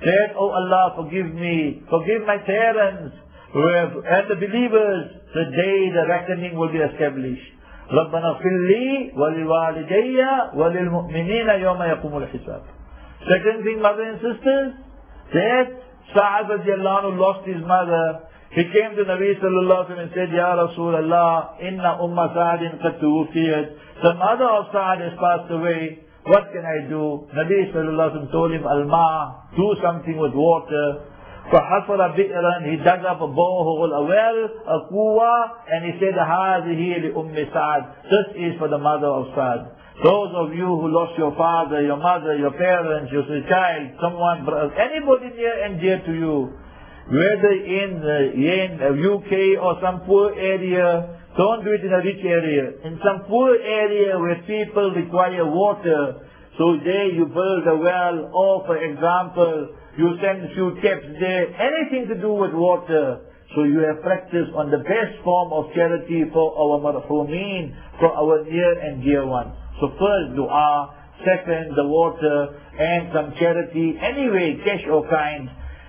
Said, oh Allah, forgive me, forgive my parents, and the believers, the day the reckoning will be established. رَبَّنَا اغْفِرْ لِي وَلِوَالِدَيَّ وَلِلْمُؤْمِنِينَ يَوْمَ يَقُومُ الْحِسَابِ. Second thing, brothers and sisters, that Sa'ad radiallahu anhu lost his mother. He came to Nabi sallallahu alaihi wasallam and said, Ya Rasulullah, inna umma Sa'adin qad tuwufiyat. The mother of Sa'ad has passed away. What can I do? Nabi sallallahu alaihi wasallam told him, Alma, do something with water. فَحَفَرَ بِئْرًا, he dug up a borehole, a well, a kuwa, and he said, هَذِهِ لِأُمِّ Sa'ad. This is for the mother of Sa'ad. Those of you who lost your father, your mother, your parents, your child, someone, anybody near and dear to you, whether in UK or some poor area, don't do it in a rich area. In some poor area where people require water, so there you build a well, or for example, you send a few taps there, anything to do with water. So you have practiced on the best form of charity for our marhumeen, for our near and dear ones. So first dua, second the water, and some charity, anyway, cash or kind.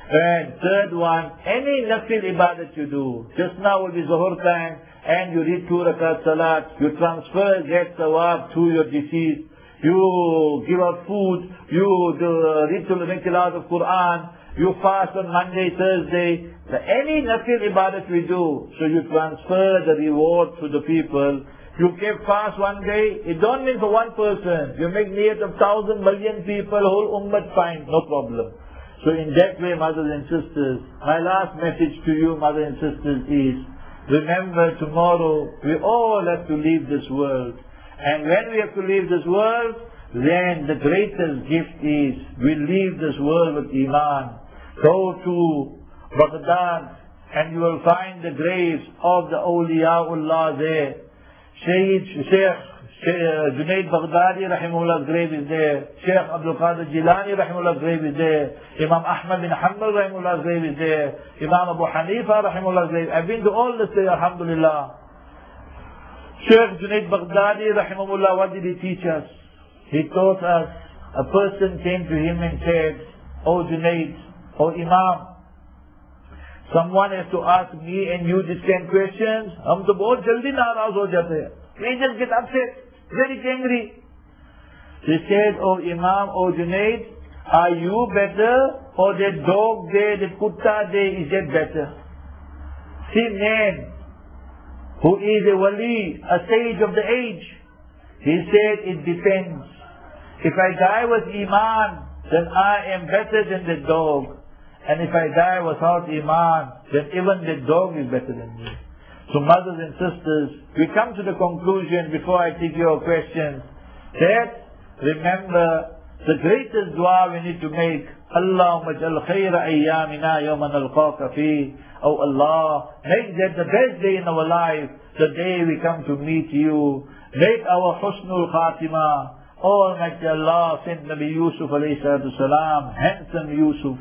And third one, any nafil ibadat you do. Just now will be Zuhur time, and you read 2 rakat salat, you transfer that sawab to your deceased. You give out food, you read tilawat of Quran, you fast on Monday, Thursday, any nafil ibadat we do, so you transfer the reward to the people. You keep fast one day, it don't mean for one person. You make niyat of 1,000 million people, whole ummah fine, no problem. So in that way, mothers and sisters, my last message to you, mothers and sisters, is remember tomorrow we all have to leave this world. And when we have to leave this world, then the greatest gift is we leave this world with Iman. Go to Baghdad and you will find the graves of the awliyaullah there. Sheikh Junaid Baghdadi rahimullah's grave is there. Sheikh Abdul Qadir Jilani rahimullah's grave is there. Imam Ahmad bin Hanbal rahimullah's grave is there. Imam Abu Hanifa rahimullah's grave. I've been to all this there, alhamdulillah. Sheikh Junaid Baghdadi rahimahullah, what did he teach us? He taught us, a person came to him and said, Oh Junaid, oh Imam, someone has to ask me and you these 10 questions. Hum to bahut jaldi naraaz ho jate hain. We just get upset, very angry. He said, Oh Imam, oh Junaid, are you better or that dog there, that kutta there, is that better? See, man who is a wali, a sage of the age, he said, it depends. If I die with Iman, then I am better than the dog. And if I die without Iman, then even the dog is better than me. So mothers and sisters, we come to the conclusion, before I take your questions, that remember the greatest dua we need to make, Allahumma jal khayra ayyamina yawman alqaka fi. Oh Allah, make that the best day in our life, the day we come to meet you. Make our husnul khatima. Almighty Allah sent Nabi Yusuf alayhi salatu salam, handsome Yusuf.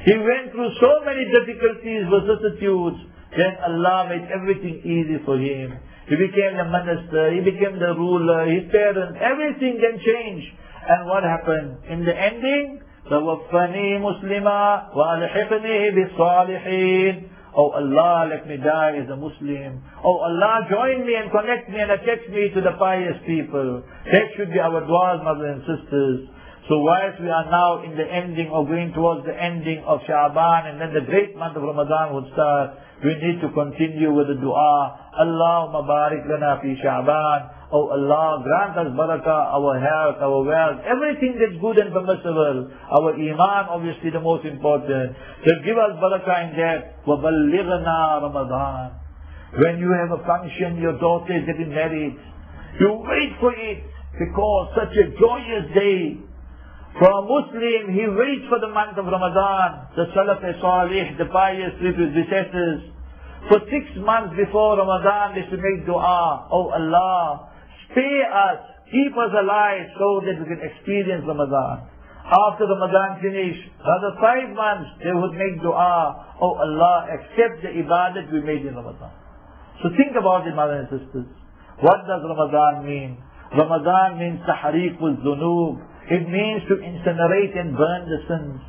He went through so many difficulties, vicissitudes, then Allah made everything easy for him. He became the minister, he became the ruler, his parents, everything then changed. And what happened? In the ending, توفني مسلما والحقني بالصالحين. Oh Allah, let me die as a Muslim. Oh Allah, join me and connect me and attach me to the pious people. That should be our du'as, mothers and sisters. So whilst we are now in the ending or going towards the ending of Sha'ban, and then the great month of Ramadan would start, we need to continue with the dua. Allahumma barik lana fi Sha'ban. Oh Allah, grant us barakah, our health, our wealth, everything that's good and permissible. Our iman, obviously the most important. So give us barakah in that. وَبَلِّغْنَا Ramadan. When you have a function, your daughter is getting married, you wait for it, because such a joyous day. For a Muslim, he waits for the month of Ramadan. The Salaf Salih, the pious predecessors, for 6 months before Ramadan, they should make dua. Oh Allah, spare us, keep us alive so that we can experience Ramadan. After Ramadan finished, another 5 months, they would make dua. Oh Allah, accept the ibadat we made in Ramadan. So think about it, mothers and sisters. What does Ramadan mean? Ramadan means tahriqul dhunub. It means to incinerate and burn the sins.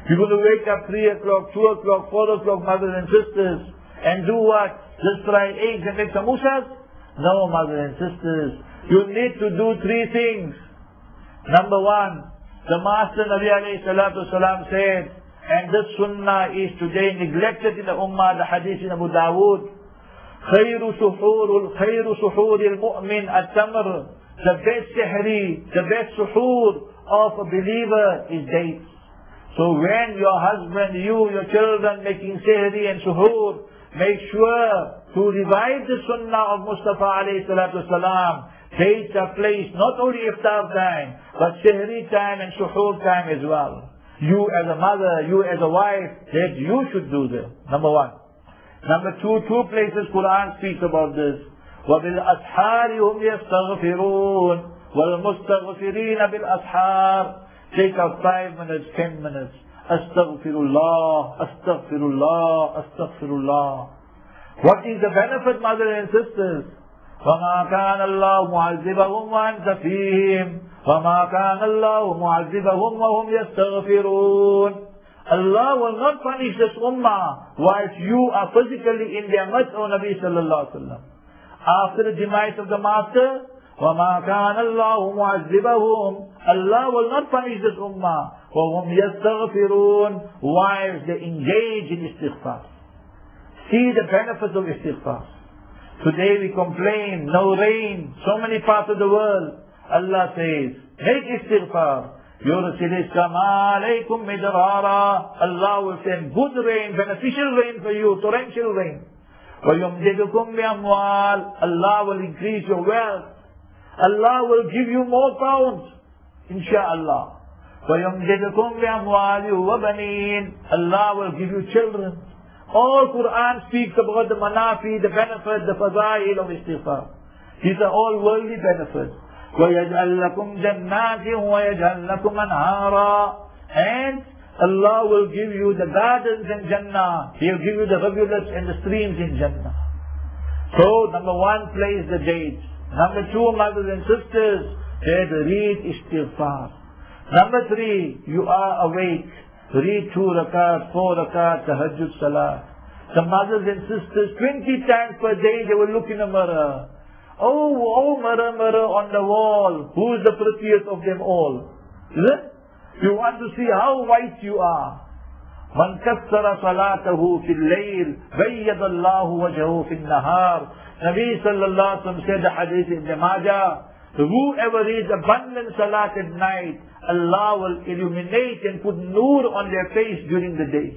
You're going to wake up 3 o'clock, 2 o'clock, 4 o'clock, mothers and sisters, and do what? Just fry eggs and make samosas? No, mothers and sisters. You need to do 3 things. Number 1, the Master Nabi alayhi salatu wasalam said, and this sunnah is today neglected in the ummah, the hadith in Abu Dawood, خير سحور المؤمن التمر. The best sihri, the best suhoor of a believer is dates. So when your husband, you, your children making sihri and suhoor, make sure to revive the sunnah of Mustafa alayhi salatu wasalam. Dates are placed not only iftar time, but sihri time and suhoor time as well. You as a mother, you as a wife, that you should do this. Number 1. Number 2, 2 places Quran speaks about this. وَبِالْأَسْحَارِ هُمْ يَسْتَغْفِرُونَ وَالْمُسْتَغْفِرِينَ بِالْأَسْحَارِ. Take out 5 minutes, 10 minutes. Astaghfirullah, astaghfirullah, astaghfirullah. What is the benefit, mothers and sisters? وَمَا كَانَ اللَّهُ مُعَذِّبَهُمْ وَأَنْتَ فِيهِمْ وَمَا كَانَ اللَّهُ مُعَذِّبَهُمْ وَهُمْ يَسْتَغْفِرُونَ. Allah will not punish this ummah whilst you are physically in their midst, O Nabi sallallahu alaihi wasallam. After the demise of the Master, وَمَا كَانَ اللَّهُ مُعَذِّبَهُمْ. Allah will not punish this ummah. وَهُمْ يَسْتَغْفِرُونَ. Whilst they engage in istighfar. See the benefits of istighfar. Today we complain, no rain, so many parts of the world. Allah says, make istighfar. يُرْسِلِ السَّمَاءَ عَلَيْكُمْ مِدْرَارًا. Allah will send good rain, beneficial rain for you, torrential rain. وَيُمْدِدُكُمْ بِأَمْوَالٍ. Allah will increase your wealth. Allah will give you more pounds, insha'Allah. وَيُمْدِدُكُمْ بِأَمْوَالٍ وَبَنِينَ. Allah will give you children. All Quran speaks about the manafi, the benefit, the fadail of istighfar. These are all worldly benefits. وَيَجْعَلْ لَكُمْ جَنَّاتٍ وَيَجْعَلْ لَكُمْ أَنْهَارًا. And Allah will give you the gardens in Jannah. He'll give you the rivulets and the streams in Jannah. So, number 1, place the dates. Number 2, mothers and sisters, read istighfar. Number 3, you are awake. Read 2 rakat, 4 rakat, tahajjud salah. The mothers and sisters, 20 times per day, they will look in the mirror. Oh, mirror, mirror on the wall, who is the prettiest of them all? Is it? You want to see how white you are. Man kassara salatahu fil layl, bayyada Allahu wajhahu fil nahar. Nabi sallallahu alaihi wasallam said the hadith in the Majah, whoever reads abundant salat at night, Allah will illuminate and put nur on their face during the day.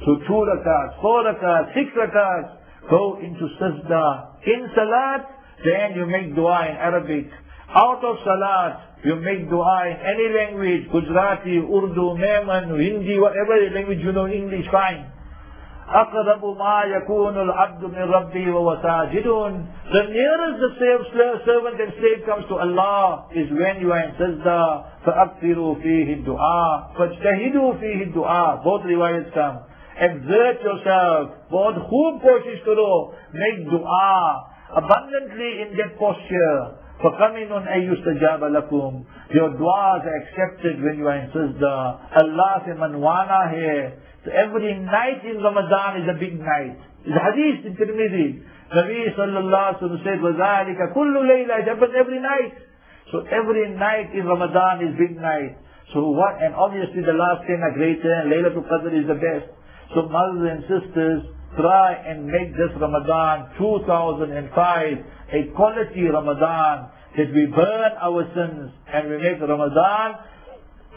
So 2 rakats, 4 rakats, 6 rakats, go into sajda. In salat, then you make dua in Arabic. Out of salat, you make dua in any language, Gujarati, Urdu, Memon, Hindi, whatever language you know, English, fine. أَقْرَبُ مَا يَكُونُ الْعَبْدُ مِنْ رَبِّهِ وَهُوَ سَاجِدٌ. The nearest the servant and slave comes to Allah is when you are in sajda. فَأَكْثِرُوا فِيهِ الدُّعَاء فَاجْتَهِدُوا فِيهِ الدُّعَاء. Both riwayats come. Exert yourself. बहुत खूब कोशिश करो. Make dua abundantly in that posture. فَقَمِنٌ أَن يُسْتَجَابَ لَكُمْ. Your du'as are accepted when you are in sajda. Allah se manwana hai. So every night in Ramadan is a big night. It's a hadith in Tirmidhi. Nabi sallallahu alaihi wasallam said, وَذَلِكَ كُلُّ لَيْلَةٍ. It happens every night. So every night in Ramadan is big night. So what? And obviously the last 10 are greater and Laylatul Qadr is the best. So mothers and sisters, try and make this Ramadan 2005 a quality Ramadan, that we burn our sins and we make Ramadan.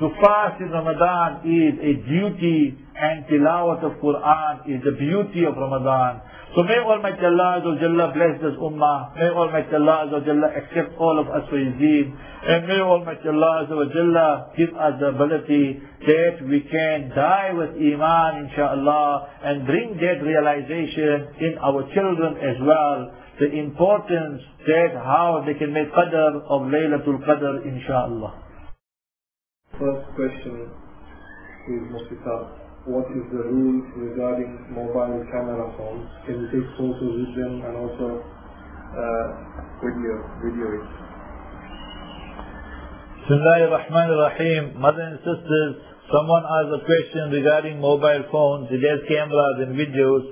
To fast in Ramadan is a duty, and tilawat of Quran is the beauty of Ramadan. So may Almighty Allah Azza wa Jalla bless this ummah. May Almighty Allah Azza wa Jalla accept all of us for His deen. And may Almighty Allah Azza wa Jalla give us the ability that we can die with Iman, inshaAllah, and bring that realization in our children as well. The importance that how they can make Qadr of Laylatul Qadr, inshaAllah. First question is, Mufti, what is the rule regarding mobile camera phones? Can you take photos with them and also video it? Bismillahir Rahmanir Rahim. Mothers and sisters, someone asked a question regarding mobile phones. It has cameras and videos.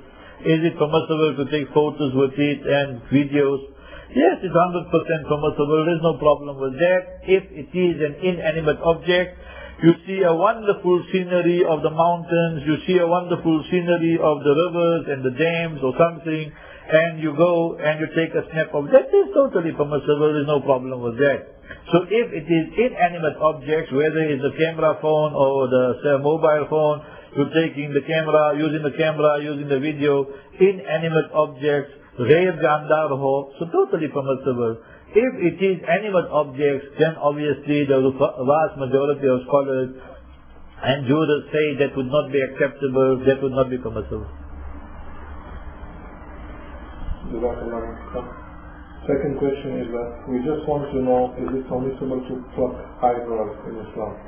Is it permissible to take photos with it and videos? Yes, it's 100% permissible. There's no problem with that. If it is an inanimate object, you see a wonderful scenery of the mountains, you see a wonderful scenery of the rivers and the dams or something, and you go and you take a snap of that, is totally permissible. There's no problem with that. So if it is inanimate objects, whether it's a camera phone or the mobile phone, you're taking the camera, using the video, inanimate objects, غير جاندار ho, so totally permissible. If it is animate objects, then obviously the vast majority of scholars and jurists say that would not be acceptable, that would not be permissible. Second question is that we just want to know, is it permissible to pluck eyebrows in Islam?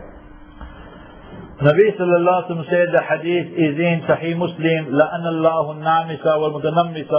Nabi sallallahu alaihi wasallam said, the hadith is in Sahih Muslim, لَأَنَ اللَّهُ النَّامِسَ وَالْمُتَنَمِّسَ,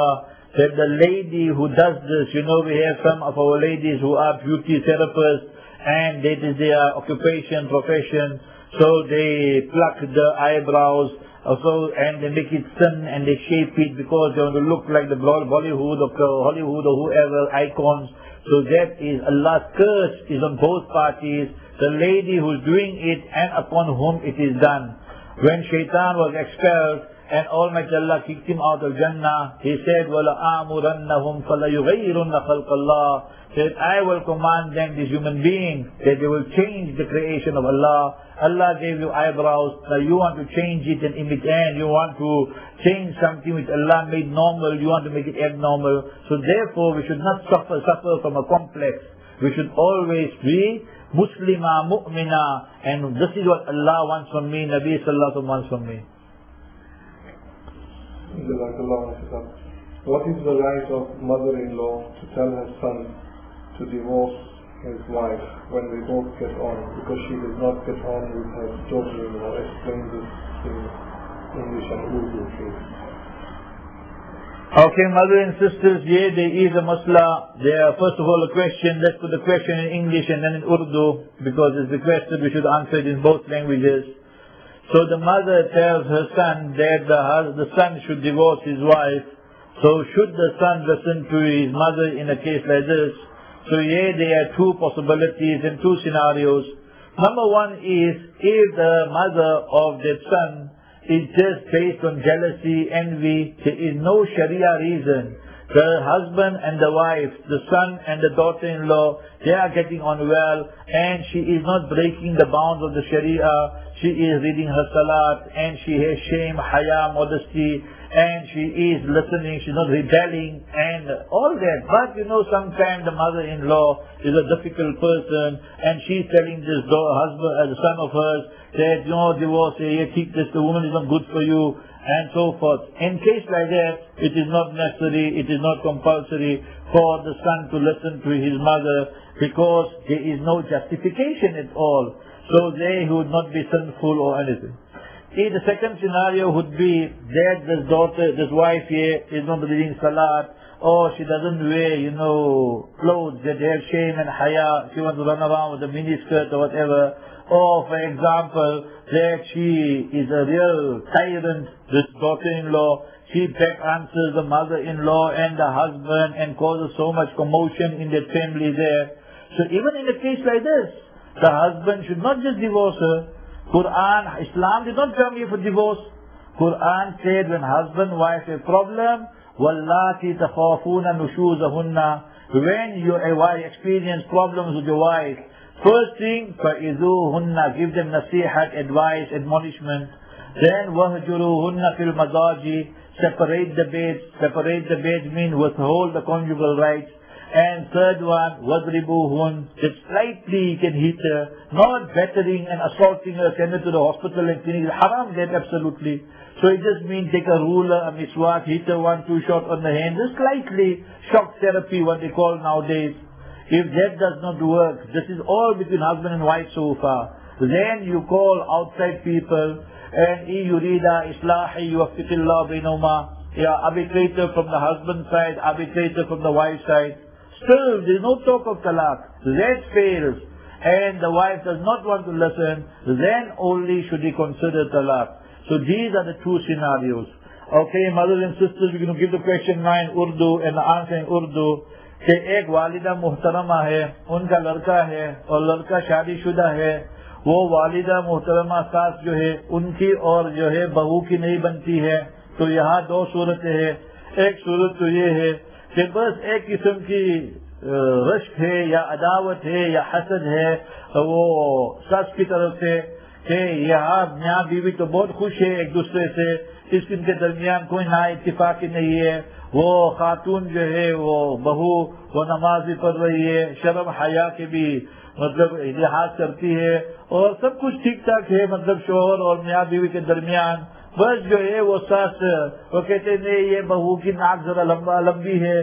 that the lady who does this, we have some of our ladies who are beauty therapists, and that is their occupation, profession, so they pluck the eyebrows, and they make it thin and they shape it because they want to look like the Bollywood or Hollywood or whoever icons. So that is Allah's curse is on both parties, the lady who is doing it and upon whom it is done. When Shaitan was expelled and Almighty Allah kicked him out of Jannah, he said, وَلَآمُرَنَّهُمْ فَلَيُغَيِّرُنَّ خَلْقَ اللَّهِ, that I will command them, these human beings, that they will change the creation of Allah. Allah gave you eyebrows, now you want to change it and and you want to change something which Allah made normal, you want to make it abnormal. So therefore we should not suffer from a complex. We should always be Muslima, Mu'mina, and this is what Allah wants from me, Nabi Sallallahu Alaihi Wasallam wants from me. What is the right of mother-in-law to tell her son to divorce his wife when they both get on, because she does not get on with her daughter-in-law? Explain this in English and Urdu, please. Okay, mother and sisters, there is a masla. There, first of all, a question. Let's put the question in English and then in Urdu, because it's requested we should answer it in both languages. So the mother tells her son that the son should divorce his wife. So should the son listen to his mother in a case like this? So here there are two possibilities and two scenarios. Number one is, if the mother of that son is just based on jealousy, envy, there is no Sharia reason. The husband and the wife, the son and the daughter-in-law, they are getting on well, and she is not breaking the bounds of the Sharia. She is reading her salat, and she has shame, haya, modesty, and she is listening, she's not rebelling, and all that. But sometimes the mother-in-law is a difficult person, and she's telling this husband, the son of hers, that, divorce, keep this, the woman is not good for you, and so forth. In case like that, it is not necessary, it is not compulsory for the son to listen to his mother, because there is no justification at all. So they would not be sinful or anything. The second scenario would be that this wife here is not reading salat, or she doesn't wear, clothes that have shame and haya, she wants to run around with a miniskirt or whatever. Or, for example, that she is a real tyrant, this daughter-in-law, she back answers the mother-in-law and the husband and causes so much commotion in that family there. So even in a case like this, the husband should not just divorce her. Islam did not come here for divorce. Quran said when husband and wife have problem, وَاللَّاتِي تَخَافُونَ نُشُوزَهُنَّ, when you experience problems with your wife, first thing, فَإِذُوهُنَّ, give them nasihat, advice, admonishment. Then وَهْجُرُوهُنَّ فِي الْمَضَاجِ, separate the beds. Separate the beds means withhold the conjugal rights. And third one, وَضْرِبُوهُنَّ, that slightly you can hit her, not battering and assaulting her, send her to the hospital and clinic. Haram that absolutely. So it just means take a ruler, a miswak, hit her 1-2 shots on the hand, just slightly, shock therapy, what they call nowadays. If that does not work, this is all between husband and wife so far. Then you call outside people, and yurida islahi yuwaffiqillah bainahuma, arbitrator from the husband side, arbitrator from the wife side. Still, there is no talk of talaq. That fails, and the wife does not want to listen, then only should he consider talaq. So these are the two scenarios. Okay, mothers and sisters, we're going to give the question now in Urdu and the answer in Urdu. کہ ایک والدہ محترمہ ہے, ان کا لڑکا ہے اور لڑکا شادی شدہ ہے, وہ والدہ محترمہ ساس جو ہے ان کی اور جو ہے بہو کی نہیں بنتی ہے. تو یہاں دو صورتیں ہیں. ایک صورت تو یہ ہے کہ بس ایک قسم کی رشک ہے یا عداوت ہے یا حسد ہے وہ ساس کی طرف سے کہ یہاں میاں بیوی تو بہت خوش ہے ایک دوسرے سے, اس کے درمیان کوئی نا اتفاقی نہیں ہے. وہ خاتون جو ہے وہ بہو وہ نماز بھی پڑھ رہی ہے, شرم حیا کے بھی مطلب لحاظ کرتی ہے اور سب کچھ ٹھیک ٹھاک ہے مطلب شوہر اور میاں بیوی کے درمیان. بس جو ہے وہ ساس وہ کہتے ہیں یہ بہو کی ناک ذرا لمبی ہے,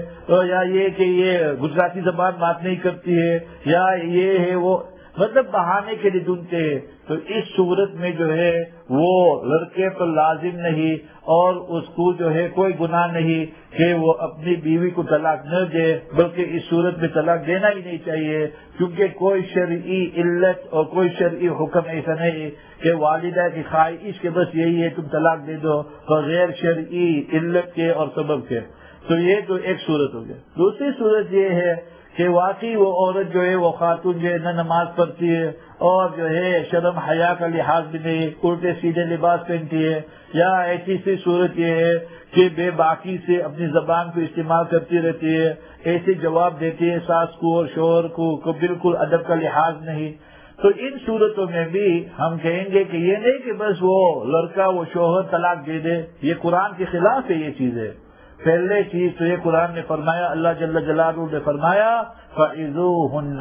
یا یہ کہ یہ گجراتی زبان بات نہیں کرتی ہے, یا یہ ہے وہ مطلب بہانے کے لیے ڈھونڈتے ہیں. تو اس صورت میں جو ہے وہ لڑکے پر لازم نہیں اور اس کو جو ہے کوئی گناہ نہیں کہ وہ اپنی بیوی کو طلاق نہ دے, بلکہ اس صورت میں طلاق دینا ہی نہیں چاہیے, کیونکہ کوئی شرعی علت اور کوئی شرعی حکم ایسا نہیں کہ والدہ کی خواہش کے بس یہی ہے تم طلاق دے دو بغیر شرعی علت کے اور سبب کے. تو یہ تو ایک صورت ہو گیا. دوسری صورت یہ ہے کہ واقعی وہ عورت جو ہے وہ خاتون جو ہے نہ نماز پڑھتی ہے اور جو ہے شرم حیا کا لحاظ بھی نہیں, الٹے سیدھے لباس پہنتی ہے, یا ایسی سی صورت یہ ہے کہ بے باکی سے اپنی زبان کو استعمال کرتی رہتی ہے, ایسے جواب دیتی ہے ساس کو اور شوہر کو بالکل ادب کا لحاظ نہیں. تو ان صورتوں میں بھی ہم کہیں گے کہ یہ نہیں کہ بس وہ لڑکا وہ شوہر طلاق دے دے, یہ قرآن کے خلاف ہے. یہ چیز ہے پہلے چیز تو یہ قرآن نے فرمایا, اللہ جل جلالہ نے فرمایا فَعِذُوهُنَّ,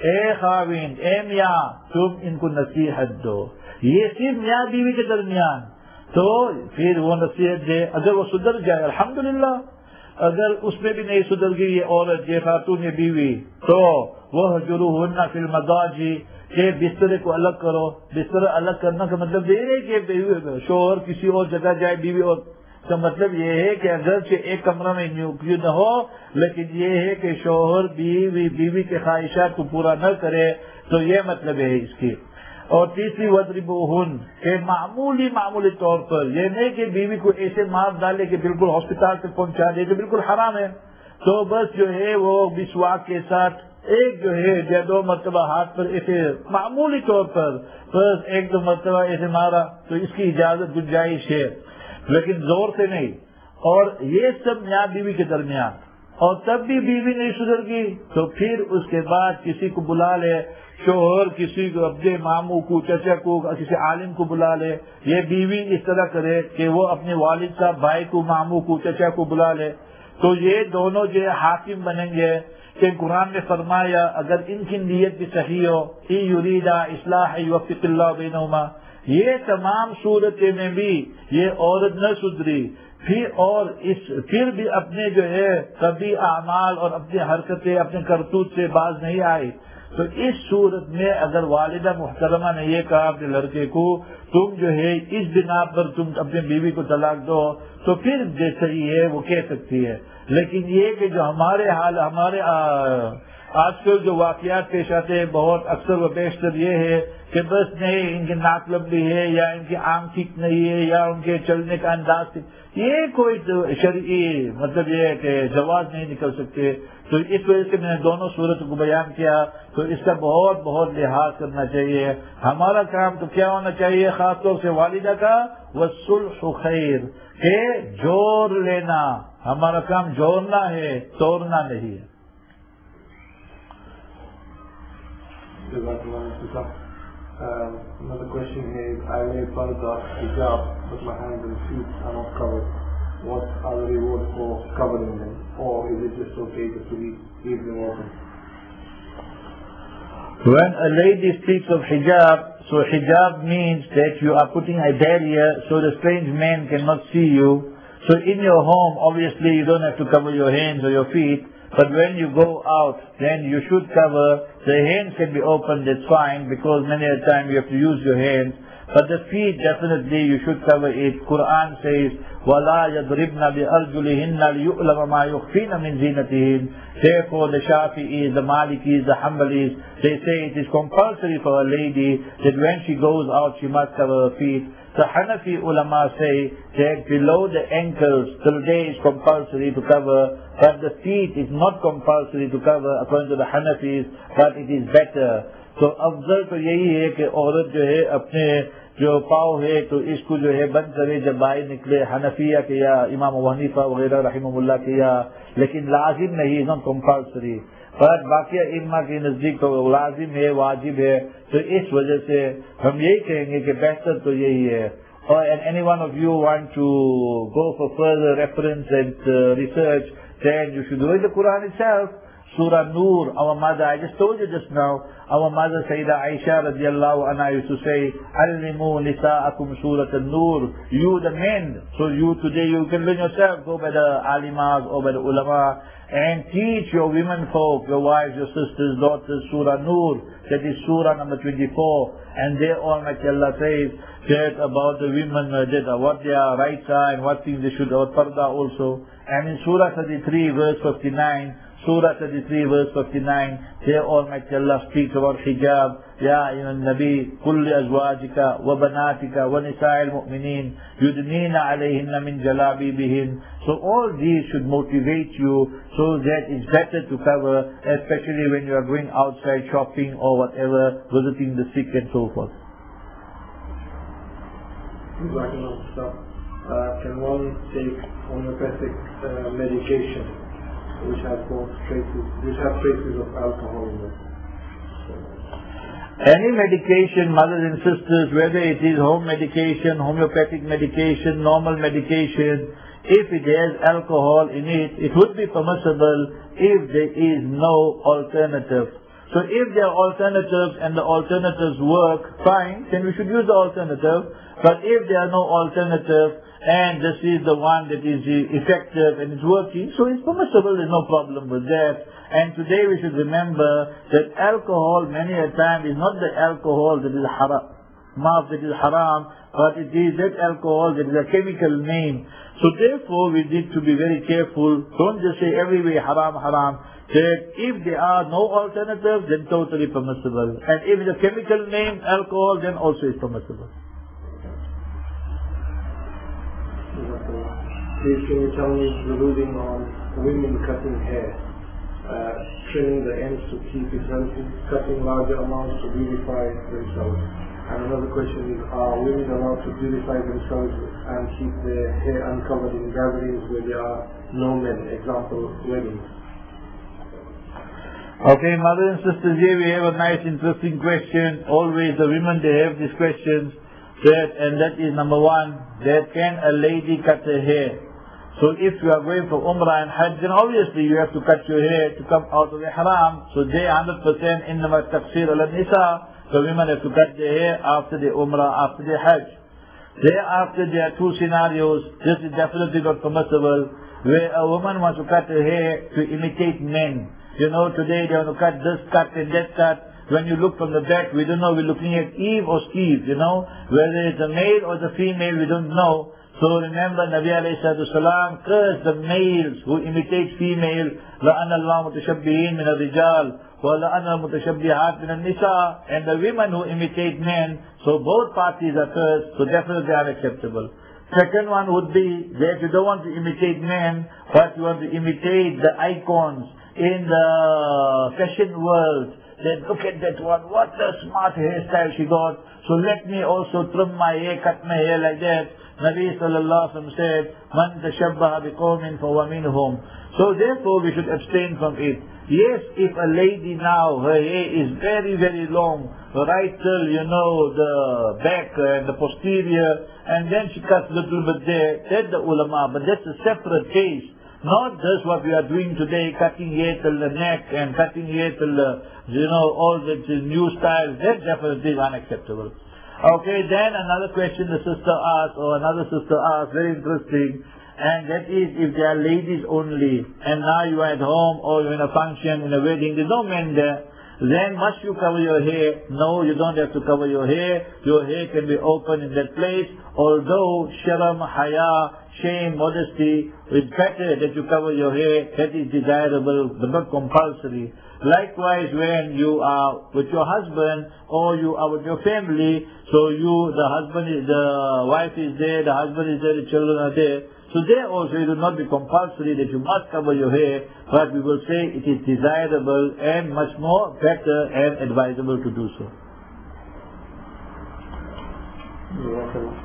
اے خاوین اے میاں تم ان کو نصیحت دو. یہ صرف میاں بیوی کے درمیان. تو پھر وہ نصیحت دے, اگر وہ سدھر جائے الحمدللہ, اگر اس میں بھی نہیں سدھر گئی یہ عورت یہ خاتون یہ بیوی تو وَهْجُرُوهُنَّ فِي الْمَضَاجِ, کہ بستر کو الگ کرو. بستر الگ کرنا کا مطلب یہ ہے کہ شوہر کسی اور جگہ جائے بیوی اور کا مطلب یہ ہے کہ اگرچہ ایک کمرہ میں نیوکلیو نہ ہو لیکن یہ ہے کہ شوہر بیوی کے خواہشات کو پورا نہ کرے, تو یہ مطلب ہے اس کی. اور تیسری وَضْرِبُوهُنَّ, کہ معمولی طور پر, یہ نہیں کہ بیوی کو ایسے مار ڈالے کہ بالکل ہاسپٹل تک پہنچا دے, جو بالکل حرام ہے. تو بس جو ہے وہ مسواک کے ساتھ ایک جو ہے یا 2 مرتبہ ہاتھ پر ایسے معمولی طور پر بس 1-2 مرتبہ ایسے مارا تو اس کی اجازت گنجائش ہے, لیکن زور سے نہیں. اور یہ سب میاں بیوی کے درمیان. اور تب بھی بیوی نہیں سدھر گئی تو پھر اس کے بعد کسی کو بلا لے, شوہر کسی کو اپنے ماموں کو چچا کو کسی عالم کو بلا لے. یہ بیوی اس طرح کرے کہ وہ اپنے والد صاحب بھائی کو ماموں کو چچا کو بلا لے, تو یہ دونوں جو حاکم بنیں گے. کہ قرآن نے فرمایا اگر ان کی نیت بھی صحیح ہو, ان یریدا اصلاح یوفق اللہ بینہما, یہ تمام صورتیں میں بھی یہ عورت نہ سدھری پھر بھی اپنے جو ہے کبھی اعمال اور اپنی حرکتیں اپنے کرتوت سے باز نہیں آئی, तो इस सूरत में अगर वालिदा मुहतरमा ने ये कहा अपने लड़के को तुम जो है इस बिना पर तुम अपनी बीवी को तलाक दो, तो फिर जो सही है वो कह सकती है। लेकिन ये कि जो हमारे आजकल जो वाकयात पेश आते हैं बहुत अक्सर व बेशतर ये है कि बस नहीं इनकी नाक लंबी है या इनकी आंख ठीक नहीं है या उनके चलने का अंदाज ठीक, ये कोई शरई मतलब ये है कि जवाब नहीं निकल सकते। तो इस वजह से मैंने दोनों सूरत को बयान किया। तो इसका बहुत बहुत लिहाज करना चाहिए। हमारा काम तो क्या होना चाहिए, खासतौर से वालिदा का वसुल्ह खैर के जोर लेना, हमारा काम जोड़ना है, तोड़ना नहीं है। Another question here is, I wear parda hijab, but my hands and feet are not covered. What are the rewards for covering them? Or is it just okay just to leave them open? When a lady speaks of hijab, so hijab means that you are putting a barrier so the strange man cannot see you. So in your home, obviously you don't have to cover your hands or your feet. But when you go out, then you should cover. The hands can be open, that's fine, because many a time you have to use your hands. But the feet, definitely you should cover it. Quran says, وَلَا يَضْرِبْنَ بِأَرْجُلِهِنَّ لِيُعْلَمَ مَا يُخْفِينَ مِنْ زِينَتِهِنَّ. Therefore the Shafi'is, the Malikis, the Hanbalis, they say it is compulsory for a lady that when she goes out she must cover her feet. The Hanafi ulama say that below the ankles till there is compulsory to cover, but the feet is not compulsory to cover according to the Hanafis, but it is better. तो अफजल तो यही है कि औरत जो है अपने जो पाँव है तो इसको जो है बंद करे जब बाहर निकले, हनफिया के या इमाम अबू हनीफा वगैरह रहिमहुल्लाह के या, लेकिन लाजिम नहीं, नॉट कंपल्सरी। पर बाकी इल्मा के नजदीक तो लाजिम है, वाजिब है। तो इस वजह से हम यही कहेंगे कि बेहतर तो यही है। और any one of you want to go for further reference and research, then you should read the Quran itself. Surah Nur, our mother, I just told you just now, our mother Sayyidah Aisha radiallahu anha used to say, Allimu nisa'akum Surat An-Nur. You the men, so you today you can learn yourself, go by the alimas or by the ulama, and teach your women folk, your wives, your sisters, daughters, Surah Nur. That is Surah number 24. And there Almighty Allah says that about the women, that what their rights are and what things they should, about parda also. And in Surah 33 verse 59, Surah 33 verse 59, there Almighty Allah speaks about hijab. Ya ayyuhan nabi, kulli azwajika wa banatika wa nisa'il mu'minin yudnina alayhinna min jalabibihin. So all these should motivate you so that it's better to cover, especially when you are going outside shopping or whatever, visiting the sick and so forth. Can one take homeopathic medication which have traces of alcohol in it? Any medication, mothers and sisters, whether it is home medication, homeopathic medication, normal medication, if it has alcohol in it, it would be permissible if there is no alternative. So if there are alternatives and the alternatives work, fine, then we should use the alternative. But if there are no alternative and this is the one that is effective and it's working, so it's permissible, there's no problem with that. And today we should remember that alcohol many a time is not the alcohol that is haram, but it is that alcohol that is a chemical name. So therefore we need to be very careful. Don't just say everywhere haram, haram. That if there are no alternatives, then totally permissible. And if it's a chemical name, alcohol, then also is permissible. Please can you tell me the ruling on women cutting hair, trimming the ends to keep it healthy, cutting larger amounts to beautify themselves? And another question is, are women allowed to beautify themselves and keep their hair uncovered in gatherings where there are no men, example, weddings? Okay, mothers and sisters, here we have a nice interesting question. Always the women, they have these questions. And that is number one, that can a lady cut her hair? So if you are going for Umrah and Hajj, then obviously you have to cut your hair to come out of the Ihram. So they 100% innama taqsir ala nisa. So women have to cut their hair after the Umrah, after the Hajj. Thereafter there are two scenarios. This is definitely not permissible, where a woman wants to cut her hair to imitate men. You know, today they want to cut this cut and that cut. When you look from the back, we don't know, we're looking at Eve or Steve, you know. Whether it's a male or the female, we don't know. So remember, Nabi alayhi salatu salam cursed the males who imitate female. لَأَنَّ اللَّهُ مُتَشَبِّهِينَ مِنَ الرِّجَالِ وَلَأَنَّ الْمُتَشَبِّهَاتِ مِنَ النِّسَاءِ. And the women who imitate men, so both parties are cursed, so definitely unacceptable. Second one would be that you don't want to imitate men, but you want to imitate the icons in the fashion world. Then look at that one, what a smart hairstyle she got. So let me also trim my hair, cut my hair like that. Nabi sallallahu alaihi wasallam said, "Man tashabbaha biqawmin fahuwa minhum." So therefore we should abstain from it. Yes, if a lady now, her hair is very, very long, right till, you know, the back and the posterior, and then she cuts a little bit there, that's the ulama, but that's a separate case. Not just what we are doing today, cutting hair till the neck and cutting hair till the, you know, all the new styles, that definitely is unacceptable. Okay, then another question the sister asked, or another sister asked, very interesting, and that is if they are ladies only, and now you are at home or you're in a function, in a wedding, there's no men there, then must you cover your hair? No, you don't have to cover your hair. Your hair can be open in that place, although sharam, haya, shame, modesty, it's better that you cover your hair. That is desirable, but not compulsory. Likewise, when you are with your husband or you are with your family, so the husband is, the wife is there, the husband is there, the children are there. So there also it will not be compulsory that you must cover your hair, but we will say it is desirable and much more better and advisable to do so. You're welcome.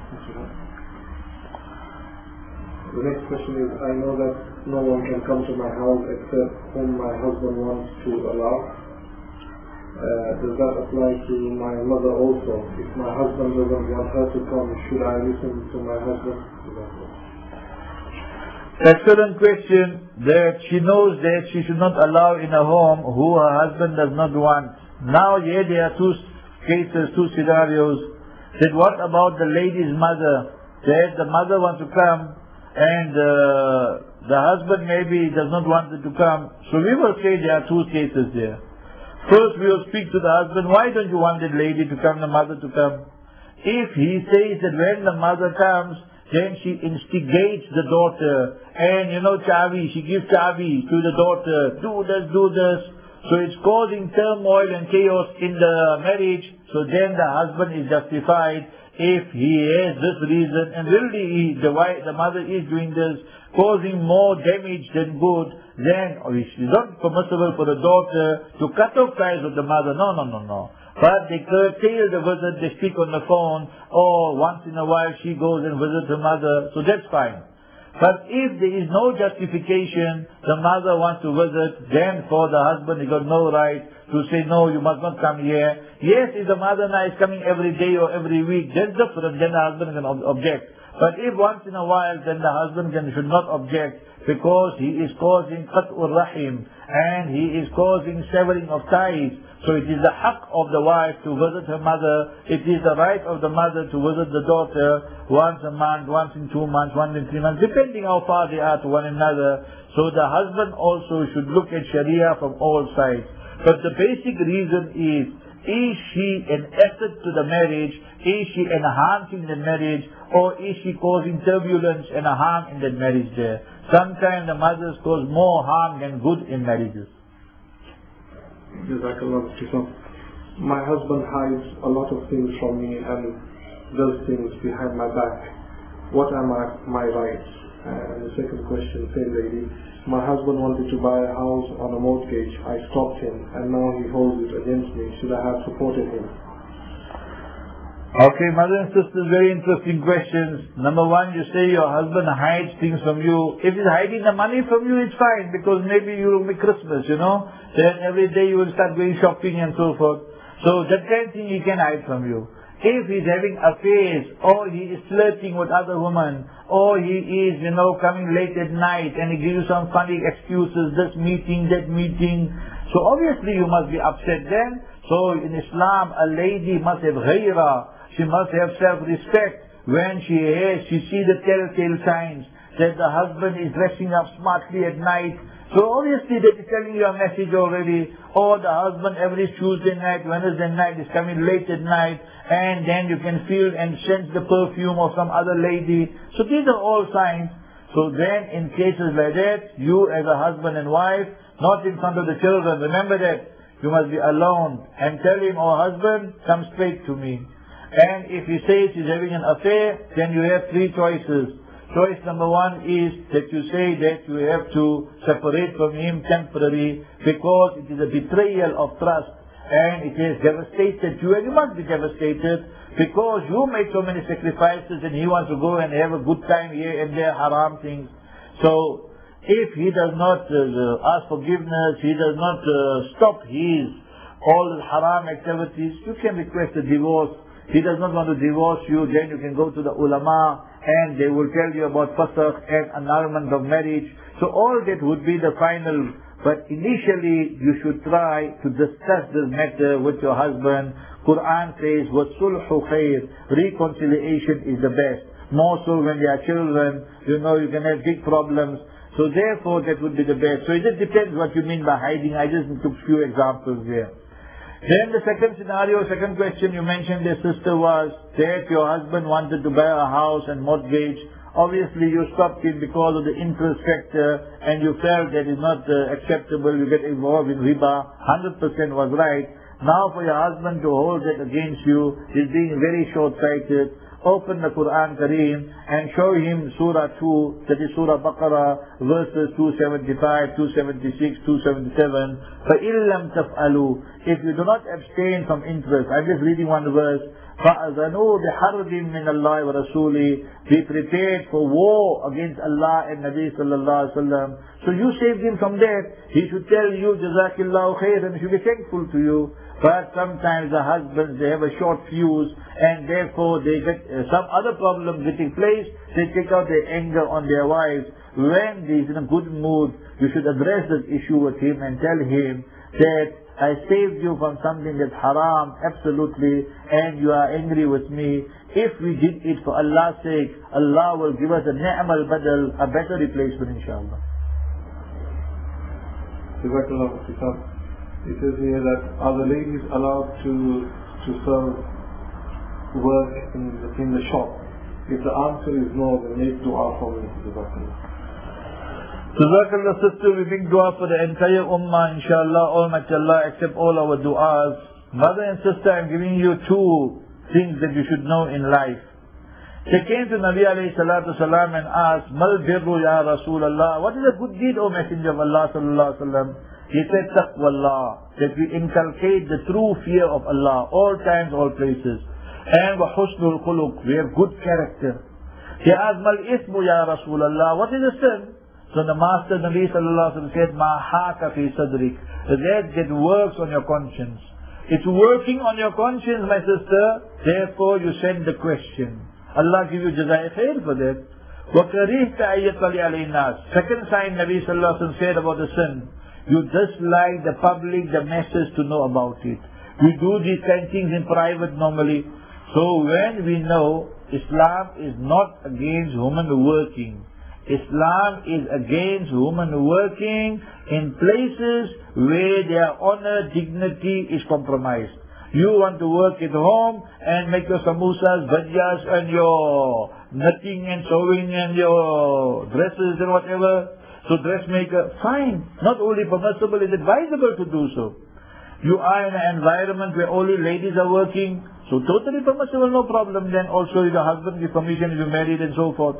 The next question is, I know that no one can come to my house except whom my husband wants to allow. Does that apply to my mother also? If my husband doesn't want her to come, should I listen to my husband? Excellent question. That she knows that she should not allow in a home who her husband does not want. Now here there are two cases, two scenarios. That what about the lady's mother? That the mother wants to come and the husband maybe does not want her to come. So we will say there are two cases there. First we will speak to the husband, why don't you want that lady to come, the mother to come? If he says that when the mother comes, then she instigates the daughter, and you know, chavi, she gives chavi to the daughter, do this. So it's causing turmoil and chaos in the marriage. So then the husband is justified if he has this reason, and really the mother is doing this, causing more damage than good. Then it's not permissible for the daughter to cut off ties with the mother. No. But they curtail the visit, they speak on the phone, or once in a while she goes and visits her mother, so that's fine. But if there is no justification, the mother wants to visit, then for the husband he got no right to say, no, you must not come here. Yes, if the mother now is coming every day or every week, that's different, then the husband can object. But if once in a while, then the husband should not object, because he is causing qat'ur rahim, and he is causing severing of ties. So it is the haqq of the wife to visit her mother. It is the right of the mother to visit the daughter once a month, once in 2 months, once in 3 months, depending how far they are to one another. So the husband also should look at Sharia from all sides. But the basic reason is she an asset to the marriage? Is she enhancing the marriage? Or is she causing turbulence and a harm in that marriage there? Sometimes the mothers cause more harm than good in marriages. My husband hides a lot of things from me and does things behind my back. What are my rights? And the second question, same lady. My husband wanted to buy a house on a mortgage. I stopped him, and now he holds it against me. Should I have supported him? Okay, mother and sisters, very interesting questions. Number one, you say your husband hides things from you. If he's hiding the money from you, it's fine, because maybe you will make Christmas, you know. Then every day you will start going shopping and so forth. So that kind of thing he can hide from you. If he's having affairs, or he is flirting with other women, or he is, you know, coming late at night and he gives you some funny excuses, this meeting, that meeting, so obviously you must be upset then. So in Islam, a lady must have ghaira. She must have self-respect when she sees the telltale signs. that the husband is dressing up smartly at night. So obviously that is telling you a message already. Or the husband every Tuesday night, Wednesday night is coming late at night, and then you can feel and sense the perfume of some other lady. So these are all signs. So then in cases like that, you as a husband and wife, not in front of the children, remember that you must be alone and tell him, oh husband, come straight to me. And if he says he's having an affair, then you have three choices. Choice number one is that you say that you have to separate from him temporarily because it is a betrayal of trust and it has devastated you, and you must be devastated because you made so many sacrifices and he wants to go and have a good time here and there, haram things. So if he does not ask forgiveness, he does not stop his all haram activities, you can request a divorce. He does not want to divorce you, then you can go to the ulama and they will tell you about fasakh and annulment of marriage. So all that would be the final. But initially you should try to discuss this matter with your husband. Quran says, وَالصُّلْحُ خَيْرٌ, reconciliation is the best. More so when there are children, you know you can have big problems. So therefore that would be the best. So it just depends what you mean by hiding. I just took a few examples here. Then the second scenario, second question you mentioned, the sister, was that your husband wanted to buy a house and mortgage. Obviously you stopped him because of the interest factor and you felt that is not acceptable, you get involved in riba. 100% was right. Now for your husband to hold that against you is being very short-sighted. Open the Quran Kareem and show him Surah 2, that is Surah Baqarah, verses 275, 276, 277. فَإِن لَمْ تَفْعَلُوا, if you do not abstain from interest, I'm just reading one verse, فَأَذَنُوا بِحَرْبٍ مِّنَ اللَّهِ وَرَسُولِهِ, be prepared for war against Allah and Nabi sallallahu alaihi wasallam. So you saved him from that. He should tell you, Jazakillahu khairan, he should be thankful to you. But sometimes the husbands, they have a short fuse and therefore they get some other problem getting place. They take out their anger on their wives. When he is in a good mood, you should address this issue with him and tell him that I saved you from something that's haram, absolutely, and you are angry with me. If we did it for Allah's sake, Allah will give us a ni'mal badal, a better replacement, inshallah. It says here that are the ladies allowed to serve work in the shop? If the answer is no, then make dua for me. Jazakallah sister, we make dua for the entire ummah, inshallah. Almighty Allah accept all our du'as. Mother and sister, I'm giving you two things that you should know in life. They came to Nabi alayhi salatu salam and asked, Mal birru ya Rasulallah, what is a good deed, O Messenger of Allah sallallahu alaihi wasallam? He said, taqwallah, that we inculcate the true fear of Allah, all times, all places. And wa husnul khuluq, we have good character. He asked, Mal ismu ya Rasulallah, what is a sin? So the Master Nabi sallallahu alaihi wasallam said, Ma haka fi sadrik, that works on your conscience. It's working on your conscience, my sister, therefore you send the question. Allah give you jazai khair for that. وَكَرِهْتَ أَيَّطَّلِعَ عَلَيْهِ النَّاسِ. Second sign Nabi sallallahu alaihi wasallam said about the sin. You dislike the public, the masses to know about it. We do these kind of things in private normally. So when we know Islam is not against women working, Islam is against women working in places where their honor, dignity is compromised. You want to work at home and make your samosas, bhajiyas and your knitting and sewing and your dresses and whatever. So dressmaker, fine. Not only permissible, it's advisable to do so. You are in an environment where only ladies are working, so totally permissible, no problem. Then also your husband gives permission if you're married and so forth.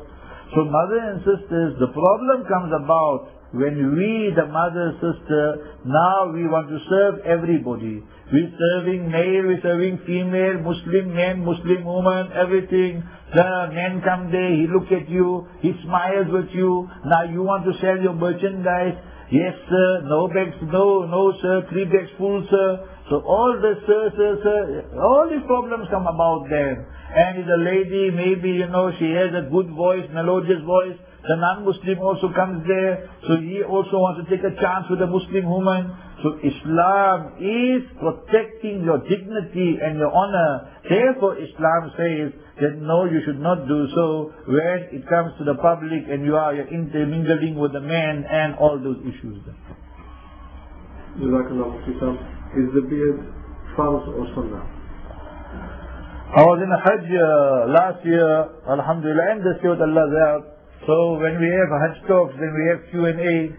So mother and sisters, the problem comes about when we, the mother, sister, now we want to serve everybody. We're serving male, we're serving female, Muslim men, Muslim woman, everything. The men come there, he looks at you, he smiles with you. Now you want to sell your merchandise. Yes sir, no bags, no sir, 3 bags full sir. So all the sir, all these problems come about then. And if the lady, maybe, she has a good voice, melodious voice, the non-Muslim also comes there, so he also wants to take a chance with a Muslim woman. So Islam is protecting your dignity and your honor. Therefore Islam says that no, you should not do so when it comes to the public and you're intermingling with the men and all those issues. Is the beard farz or sunnah? I was in a Hajj last year, Alhamdulillah, and this year with Allah's help. So when we have Hajj talks, then we have Q&A.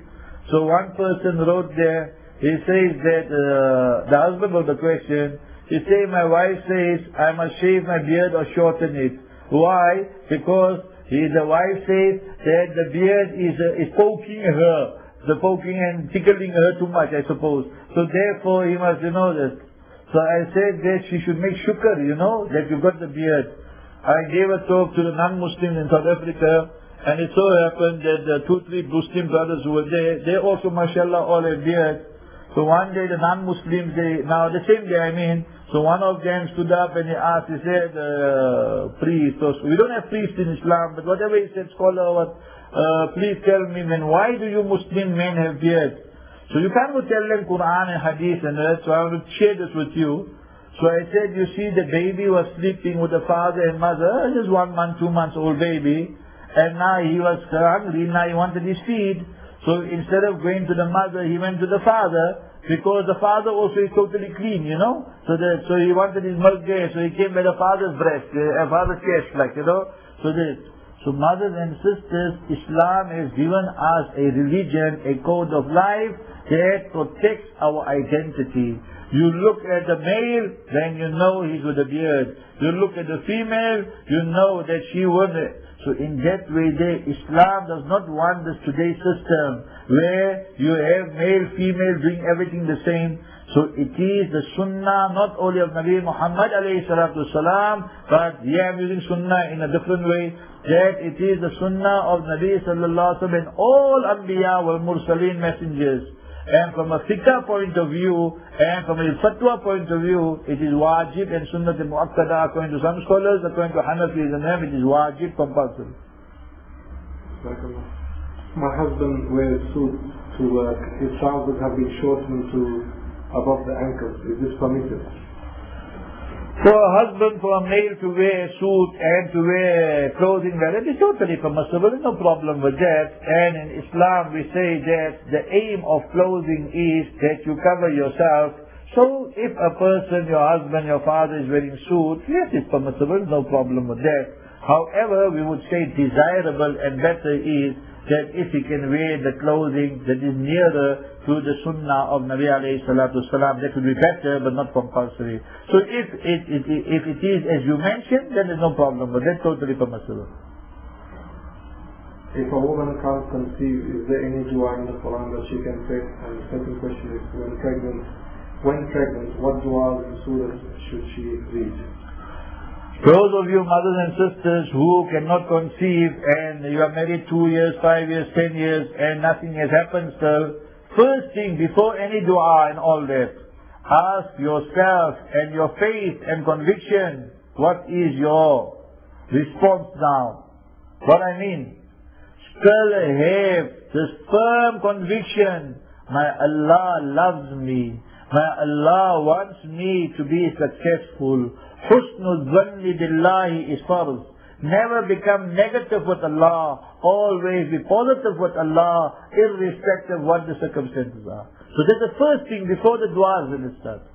So one person wrote there, he says that the husband of the question, he says, my wife says I must shave my beard or shorten it. Why? Because the wife says that the beard is poking her, poking and tickling her too much, I suppose. So therefore he must know this. So I said that she should make shukr, that you got the beard. I gave a talk to the non-Muslims in South Africa, and it so happened that the 2-3 Muslim brothers who were there, they also, mashallah, all have beards. So one day the non-Muslims, the same day so one of them stood up and he asked, he said, priest, we don't have priests in Islam, but whatever he said, scholar, please tell me, man, why do you Muslim men have beards? So you can't go tell them Quran and Hadith and that, so I want to share this with you. So I said, you see, the baby was sleeping with the father and mother, just 1 month, 2 months old baby, and now he was hungry, now he wanted his feed. So instead of going to the mother, he went to the father, because the father also is totally clean, So he wanted his milk there, so he came by the father's breast, father's chest, So mothers and sisters, Islam has given us a religion, a code of life that protects our identity. You look at the male, then you know he's with a beard. You look at the female, you know that she won it. So in that way Islam does not want this today's system where you have male, female doing everything the same. So it is the sunnah not only of Nabi Muhammad alayhi salatu salam, but I'm using sunnah in a different way, that it is the sunnah of Nabi sallallahu alaihi wasallam and all anbiya wal mursaleen messengers. And from a fiqh point of view, and from a fatwa point of view, it is wajib and sunnah mu'akkada according to some scholars, according to Hanafis and them, it is wajib, compulsory. My husband wears suits to work. His trousers have been shortened to above the ankles. Is this permitted? For a husband, for a male to wear a suit and to wear clothing like that is totally permissible, there's no problem with that. And in Islam we say that the aim of clothing is that you cover yourself. So if a person, your husband, your father is wearing suit, yes, it's permissible, no problem with that. However, we would say desirable and better is that if he can wear the clothing that is nearer to the sunnah of Nabi alayhi salatu salam, that would be better but not compulsory. So if it is as you mentioned, then there's no problem, but that's totally permissible. If a woman can't conceive, is there any dua in the Quran that she can say? And the second question is, when pregnant, what dua and surahs should she read? Those of you mothers and sisters who cannot conceive and you are married 2 years, 5 years, 10 years and nothing has happened still, first thing before any dua and all that, ask yourself and your faith and conviction, what is your response now? What I mean, still have this firm conviction, my Allah loves me, my Allah wants me to be successful. Husnul dhanni billahi is farz. Never become negative with Allah. Always be positive with Allah, irrespective of what the circumstances are. So that's the first thing before the du'as when it starts.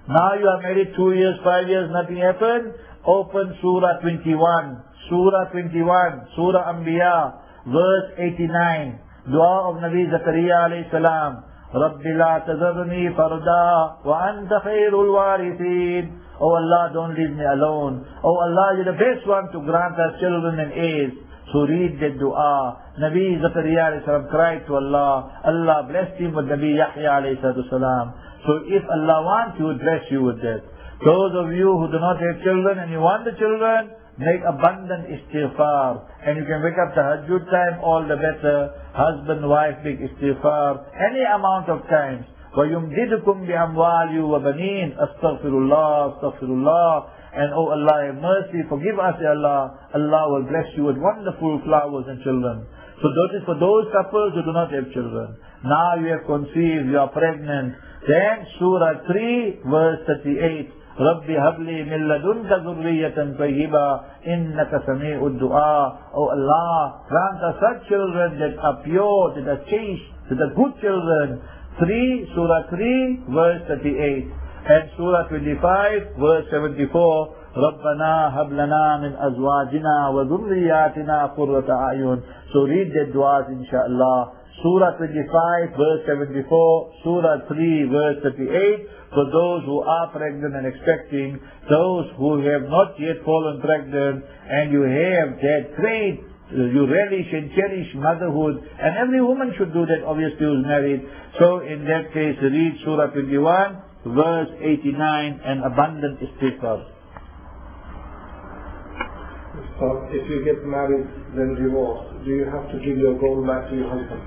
Now you are married 2 years, 5 years, nothing happened. Open Surah 21. Surah 21. Surah Anbiya. Verse 89. Dua of Nabi Zakaria alayhi salam. Rabbi la tazarni farda wa anta khairul warithin. Oh Allah, don't leave me alone. Oh Allah, you're the best one to grant us children and heirs. So read the dua. Nabi Zakaria alayhi salam cried to Allah. Allah blessed him with Nabi Yahya alayhi salam. So if Allah wants, He would bless you with that. Those of you who do not have children and you want the children, make abundant istighfar. And you can wake up tahajjud time, all the better. Husband, wife, make istighfar. Any amount of times. وَيُمْدِدُكُمْ بِأَمْوَالِ وَبَنِينَ Astaghfirullah, Astaghfirullah. And oh Allah, have mercy, forgive us, Ya Allah. Allah will bless you with wonderful flowers and children. So that is for those couples who do not have children. Now you have conceived, you are pregnant. Then Surah 3 verse 38. رَبِّ هَبْ لِي مِن لَدُنْكَ ذُرِّيَّةً طَيِّبَةً إِنَّكَ سَمِيعُ الدُّعَاءِ. Oh Allah, grant us such children that are pure, that are chaste, that are good children. Surah 3 verse 38. And Surah 25 verse 74. رَبَّنَا هَبْ لَنَا مِنْ أَزْوَاجِنَا وَذُرِّيَّاتِنَا قُرَّةَ أَعْيُنٍ. So read the du'as inshaAllah. Surah 25 verse 74, Surah 3 verse 38, for those who are pregnant and expecting, those who have not yet fallen pregnant, and you have that great, you relish and cherish motherhood, and every woman should do that, obviously, who is married. So in that case, read Surah 21 verse 89 and abundant istighfar. So if you get married, then divorced, do you have to give your gold back to your husband?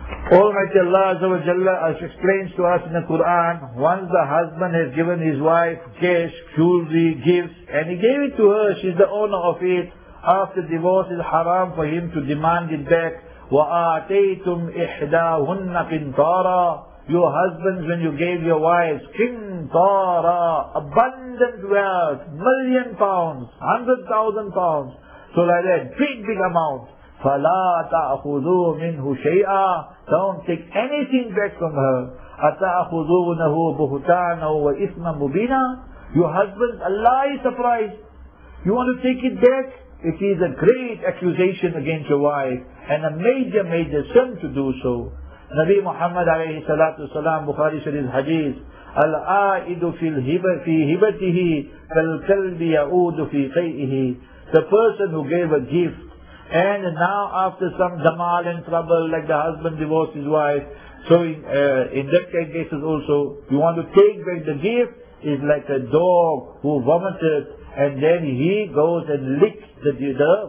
Almighty Allah Azza wa Jalla explains to us in the Quran, once the husband has given his wife cash, jewelry, gifts, and he gave it to her, she's the owner of it. After divorce, it's haram for him to demand it back. وَآتَيْتُمْ إِحْدَاهُنَّ قِنْطَارًا. Your husbands, when you gave your wives قِنْطَارًا, abundant wealth, £1,000,000, £100,000. So like that, big amount. فَلَا تَأْخُذُوا مِنْهُ شَيْئًا. Don't take anything back from her. أَتَأْخُذُونَهُ بُهْتَانًا وَإِثْمًا مُبِينًا. Your husband, Allah is surprised. You want to take it back? It is a great accusation against your wife and a major sin to do so. Nabi Muhammad alayhi salatu salam, Bukhari Sharif hadith, Al-A'idu fi hibatihi kal-kalbi ya'udu fi qay'ihi. The person who gave a gift, and now after some damal and trouble, like the husband divorced his wife, so in that cases also, you want to take back the gift, is like a dog who vomited, and then he goes and licks the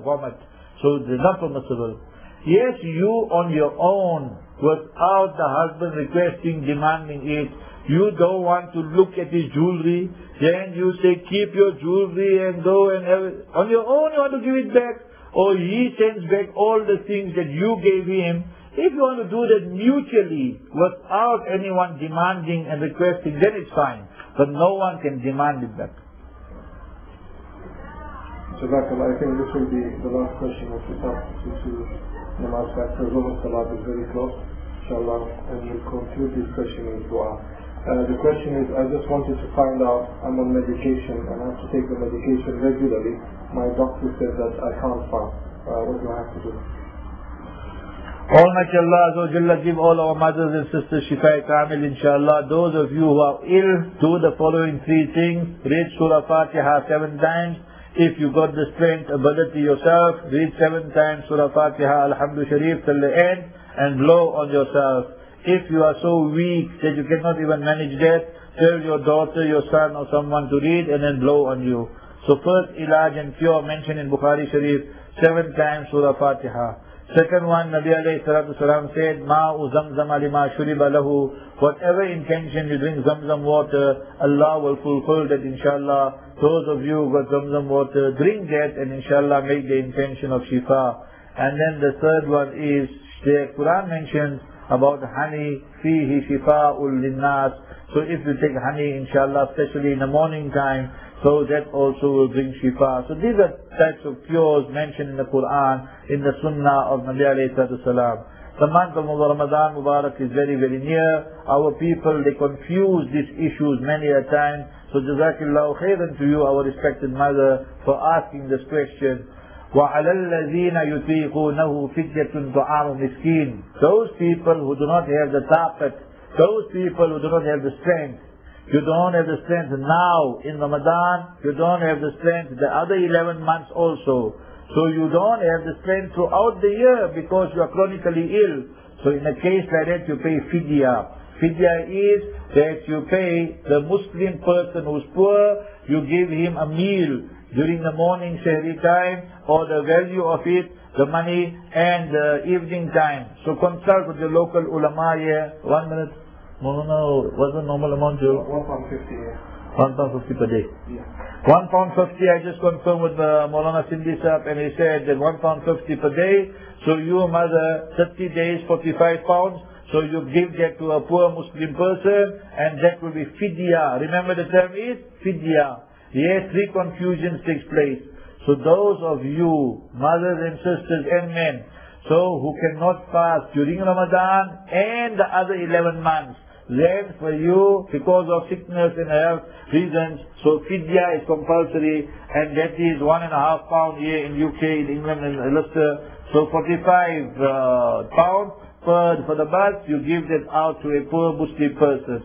vomit. So it is not permissible. Yes, you on your own, without the husband requesting, demanding it, you don't want to look at his jewelry, then you say keep your jewelry and go and have it. On your own you want to give it back, or he sends back all the things that you gave him. If you want to do that mutually, without anyone demanding and requesting, then it's fine. But no one can demand it back. Jazakallah, I think this will be the last question of the talk to Namaz Factor. Zuhr Salat is very close, inshallah, and we'll conclude this question with dua. The question is, I just wanted to find out, I'm on medication and I have to take the medication regularly. My doctor said that I can't fast. What do I have to do? Almighty Allah Azza wa Jalla give all our mothers and sisters Shifa Kamil, inshallah. Those of you who are ill, do the following three things. Read Surah Fatiha 7 times. If you got the strength, ability yourself, read 7 times Surah Fatiha, Alhamdulillah Sharif till the end, and blow on yourself. If you are so weak that you cannot even manage that, tell your daughter, your son or someone to read and then blow on you. So first ilaj and cure mentioned in Bukhari Sharif, 7 times Surah Fatiha. Second one, Nabi alayhi salatu salam said, Ma'u zamzam lima shuriba lahu. Whatever intention you drink zamzam water, Allah will fulfill that inshallah. Those of you who got zamzam water, drink that and inshallah make the intention of shifa. And then the third one is, the Quran mentions about honey, fihi shifa'ul linnas. So if you take honey, inshallah, especially in the morning time, so that also will bring shifa. So these are types of cures mentioned in the Quran, in the Sunnah of Nabi alayhi salatu salam. The month of Ramadan Mubarak is very near. Our people, they confuse these issues many a time. So Jazakillahu khairan to you, our respected mother, for asking this question. وَعَلَى الَّذِينَ يُطِيقُونَهُ فِدْيَةٌ طَعَامُ مِسْكِينٍ. Those people who do not have the taqat, those people who do not have the strength. You don't have the strength now in Ramadan, you don't have the strength the other 11 months also. So you don't have the strength throughout the year because you are chronically ill. So in a case like that, you pay fidya. Fidya is that you pay the Muslim person who's poor, you give him a meal during the morning sehri time, or the value of it, the money, and the evening time. So consult with the local ulama here. 1 minute. No, what's the normal amount, Joe? 1 pound 50. £1.50 per day. Yeah. £1.50, I just confirmed with Maulana Sindhi Sahib, and he said that £1.50 per day. So you, mother, 30 days, £45. So you give that to a poor Muslim person, and that will be fidya. Remember the term is fidya. Yes, 3 confusions takes place. So those of you, mothers and sisters and men, so who cannot fast during Ramadan and the other 11 months, then for you, because of sickness and health reasons, so fidya is compulsory, and that is £1.5 here in UK, in England and Leicester. So 45 pounds for the bus, you give that out to a poor Muslim person.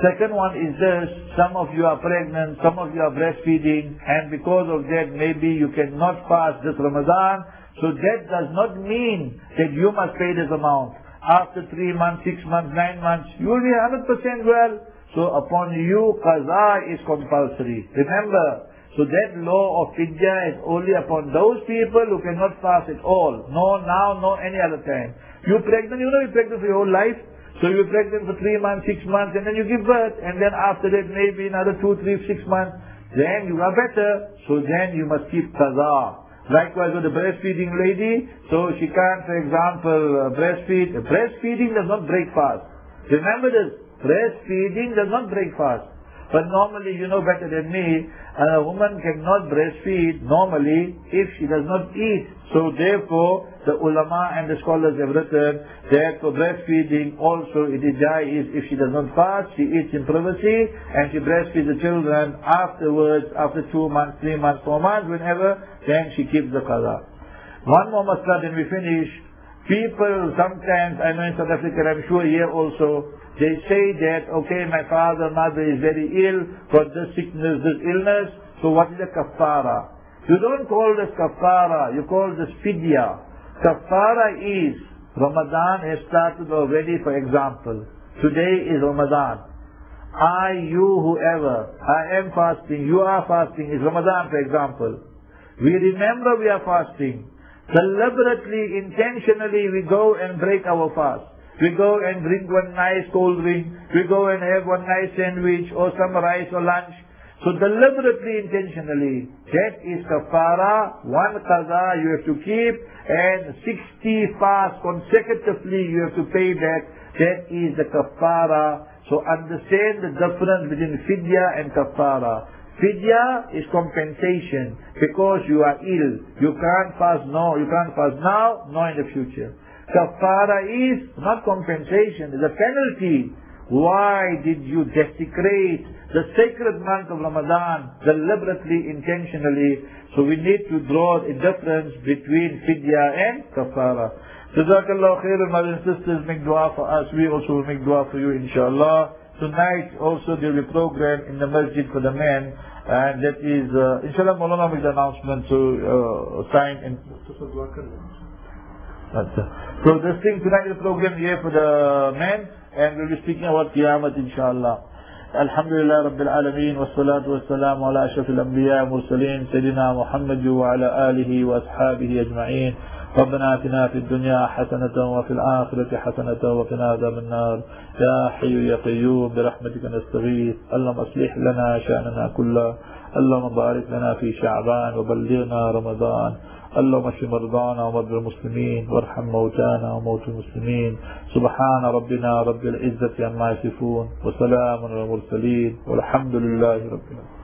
Second one is this: some of you are pregnant, some of you are breastfeeding, and because of that maybe you cannot fast this Ramadan. So that does not mean that you must pay this amount. After 3 months, 6 months, 9 months, you will be 100% well. So upon you, qaza is compulsory. Remember, so that law of fidya is only upon those people who cannot fast at all. No now, no any other time. You're pregnant, you know you're pregnant for your whole life. So you're pregnant for 3 months, 6 months, and then you give birth. And then after that, maybe another 2, 3, 6 months, then you are better. So then you must keep qaza. Likewise with the breastfeeding lady, so she can't, for example, breastfeed. Breastfeeding does not break fast. Remember this, breastfeeding does not break fast. But normally, you know better than me, a woman cannot breastfeed normally if she does not eat. So therefore, the ulama and the scholars have written that for breastfeeding also it is jaiz if she does not fast, she eats in privacy, and she breastfeeds the children afterwards, after 2 months, 3 months, 4 months, whenever, then she keeps the qaza. One more masla, then we finish. People sometimes, I know in South Africa, I'm sure here also, they say that, okay, my father, mother is very ill, got this sickness, this illness, so what is the kafara? You don't call this kafara, you call this fidya. Kafara is, Ramadan has started already, for example. Today is Ramadan. You, whoever, I am fasting, you are fasting, is Ramadan, for example. We remember we are fasting. Deliberately, intentionally, we go and break our fast. We go and drink one nice cold drink. We go and have one nice sandwich or some rice or lunch. So deliberately, intentionally, that is kafara. One qaza you have to keep, and 60 fasts consecutively you have to pay back. That is the kafara. So understand the difference between fidya and kafara. Fidya is compensation because you are ill. You can't fast now, you can't fast now, nor in the future. Kafara is not compensation, it's a penalty. Why did you desecrate the sacred month of Ramadan deliberately, intentionally? So we need to draw a difference between fidya and kafara. Jazakallah khairan, brothers and sisters, make dua for us. We also will make dua for you, inshallah. Tonight also there will be a program in the masjid for the men, and that is, inshallah, Maulana will make the announcement to sign in. So this thing tonight is a program here for the men, and we'll be speaking about Qiyamah, inshallah. Alhamdulillah Rabbil Alameen, wassalatu wassalamu ala ashrafil anbiya mursaleen, Sayyidina Muhammad wa ala alihi wa ashabihi ajma'een. ربنا آتنا في الدنيا حسنة وفي الآخرة حسنة وقنا عذاب النار يا حي يا قيوم برحمتك نستغيث اللهم أصلح لنا شأننا كله اللهم بارك لنا في شعبان وبلغنا رمضان اللهم اشف مرضانا ومرضى المسلمين وارحم موتانا وموتى المسلمين سبحان ربنا رب العزة عما يصفون وسلام على المرسلين والحمد لله رب العالمين.